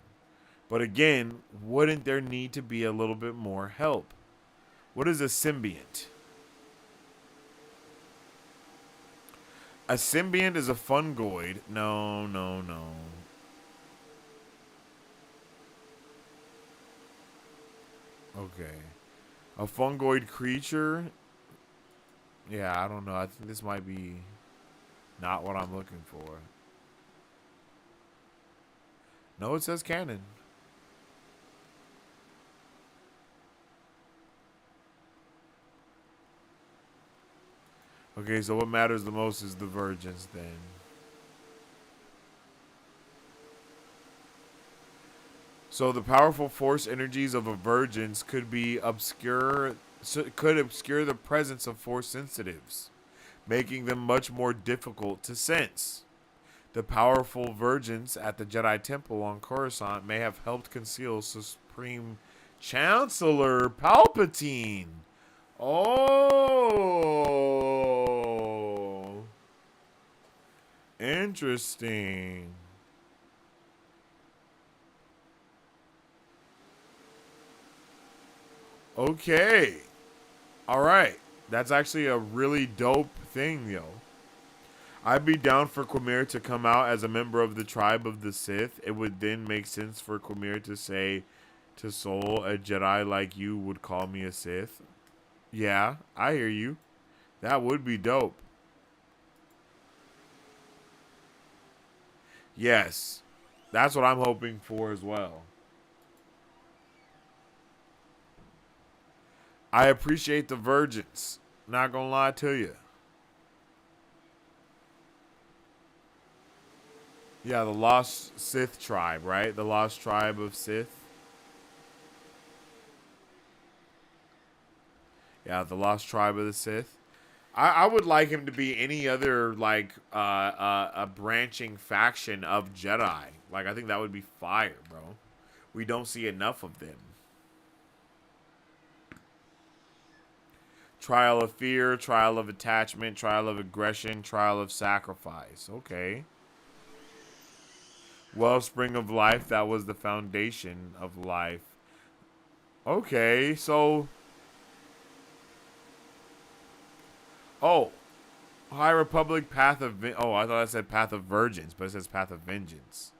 But again, wouldn't there need to be a little bit more help? What is a symbiont? A symbiont is a fungoid. No. Okay. A fungoid creature? Yeah, I don't know. I think this might be not what I'm looking for. No, it says canon. Okay, so what matters the most is the virgins then. So the powerful force energies of a virgins could be obscure the presence of force sensitives, making them much more difficult to sense. The powerful virgins at the Jedi Temple on Coruscant may have helped conceal Supreme Chancellor Palpatine. Oh, interesting. Okay. All right. That's actually a really dope thing, yo. I'd be down for Quamir to come out as a member of the tribe of the Sith. It would then make sense for Quamir to say to Sol, a Jedi like you would call me a Sith. Yeah, I hear you. That would be dope. Yes. That's what I'm hoping for as well. I appreciate the virgins. Not gonna lie to you. Yeah, the Lost Sith tribe, right? The Lost Tribe of Sith. Yeah, the Lost Tribe of the Sith. I would like him to be any other, like, a branching faction of Jedi. Like, I think that would be fire, bro. We don't see enough of them. Trial of fear, trial of attachment, trial of aggression, trial of sacrifice. Okay. Wellspring of life, that was the foundation of life. Okay, so... Oh. High Republic, Path of... Oh, I thought I said Path of Virgins, but it says Path of Vengeance.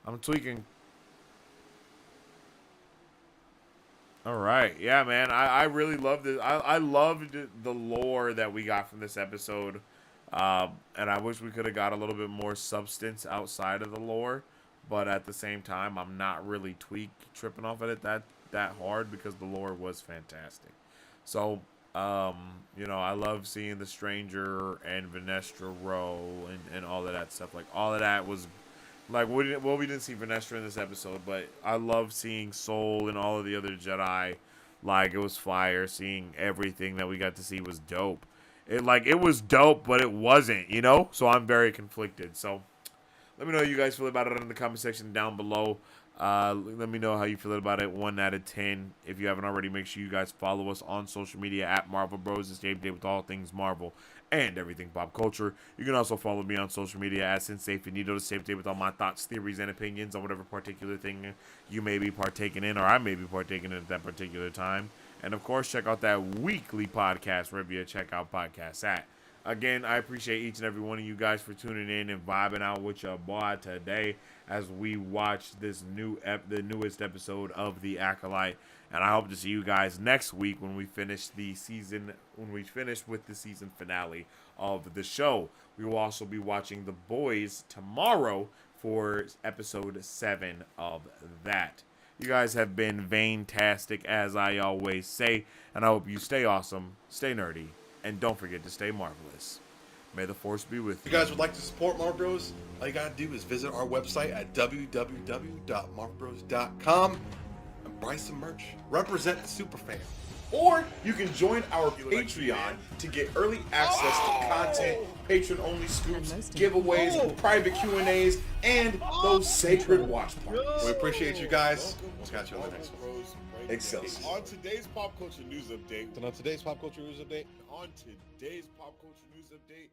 I'm tweaking. Alright, yeah, man. I really love this. I loved the lore that we got from this episode. And I wish we could have got a little bit more substance outside of the lore. But at the same time, I'm not really tripping off of it that hard because the lore was fantastic. So, you know, I love seeing the Stranger and Venestra Row and all of that stuff. Like, all of that was... Like, we didn't see Venestra in this episode, but I love seeing Sol and all of the other Jedi. Like, it was fire. Seeing everything that we got to see was dope. It was dope, but it wasn't, you know? So I'm very conflicted. So let me know how you guys feel about it in the comment section down below. Let me know how you feel about it. 1 out of 10. If you haven't already, make sure you guys follow us on social media at Marvel Bros. It's Dave with all things Marvel and everything pop culture. You can also follow me on social media at Sensei Finito to save day with all my thoughts, theories, and opinions on whatever particular thing you may be partaking in or I may be partaking in at that particular time. And of course, check out that weekly podcast wherever you check out podcasts at. Again, I appreciate each and every one of you guys for tuning in and vibing out with your boy today as we watch this the newest episode of The Acolyte. And I hope to see you guys next week when we finish with the season finale of the show. We will also be watching The Boys tomorrow for episode 7 of that. You guys have been fantastic, as I always say, and I hope you stay awesome, stay nerdy, and don't forget to stay marvelous. May the Force be with you. If you guys would like to support Marvel Bros, all you gotta do is visit our website at www.marvelbros.com and buy some merch. Represent the superfan. Or you can join our Patreon to get early access to content, patron-only scoops, giveaways, private Q&As, and those sacred watch parties. We appreciate you guys. We'll catch you on the next one. Excelsior. On today's pop culture news update. And on today's pop culture news update, On today's pop culture news update,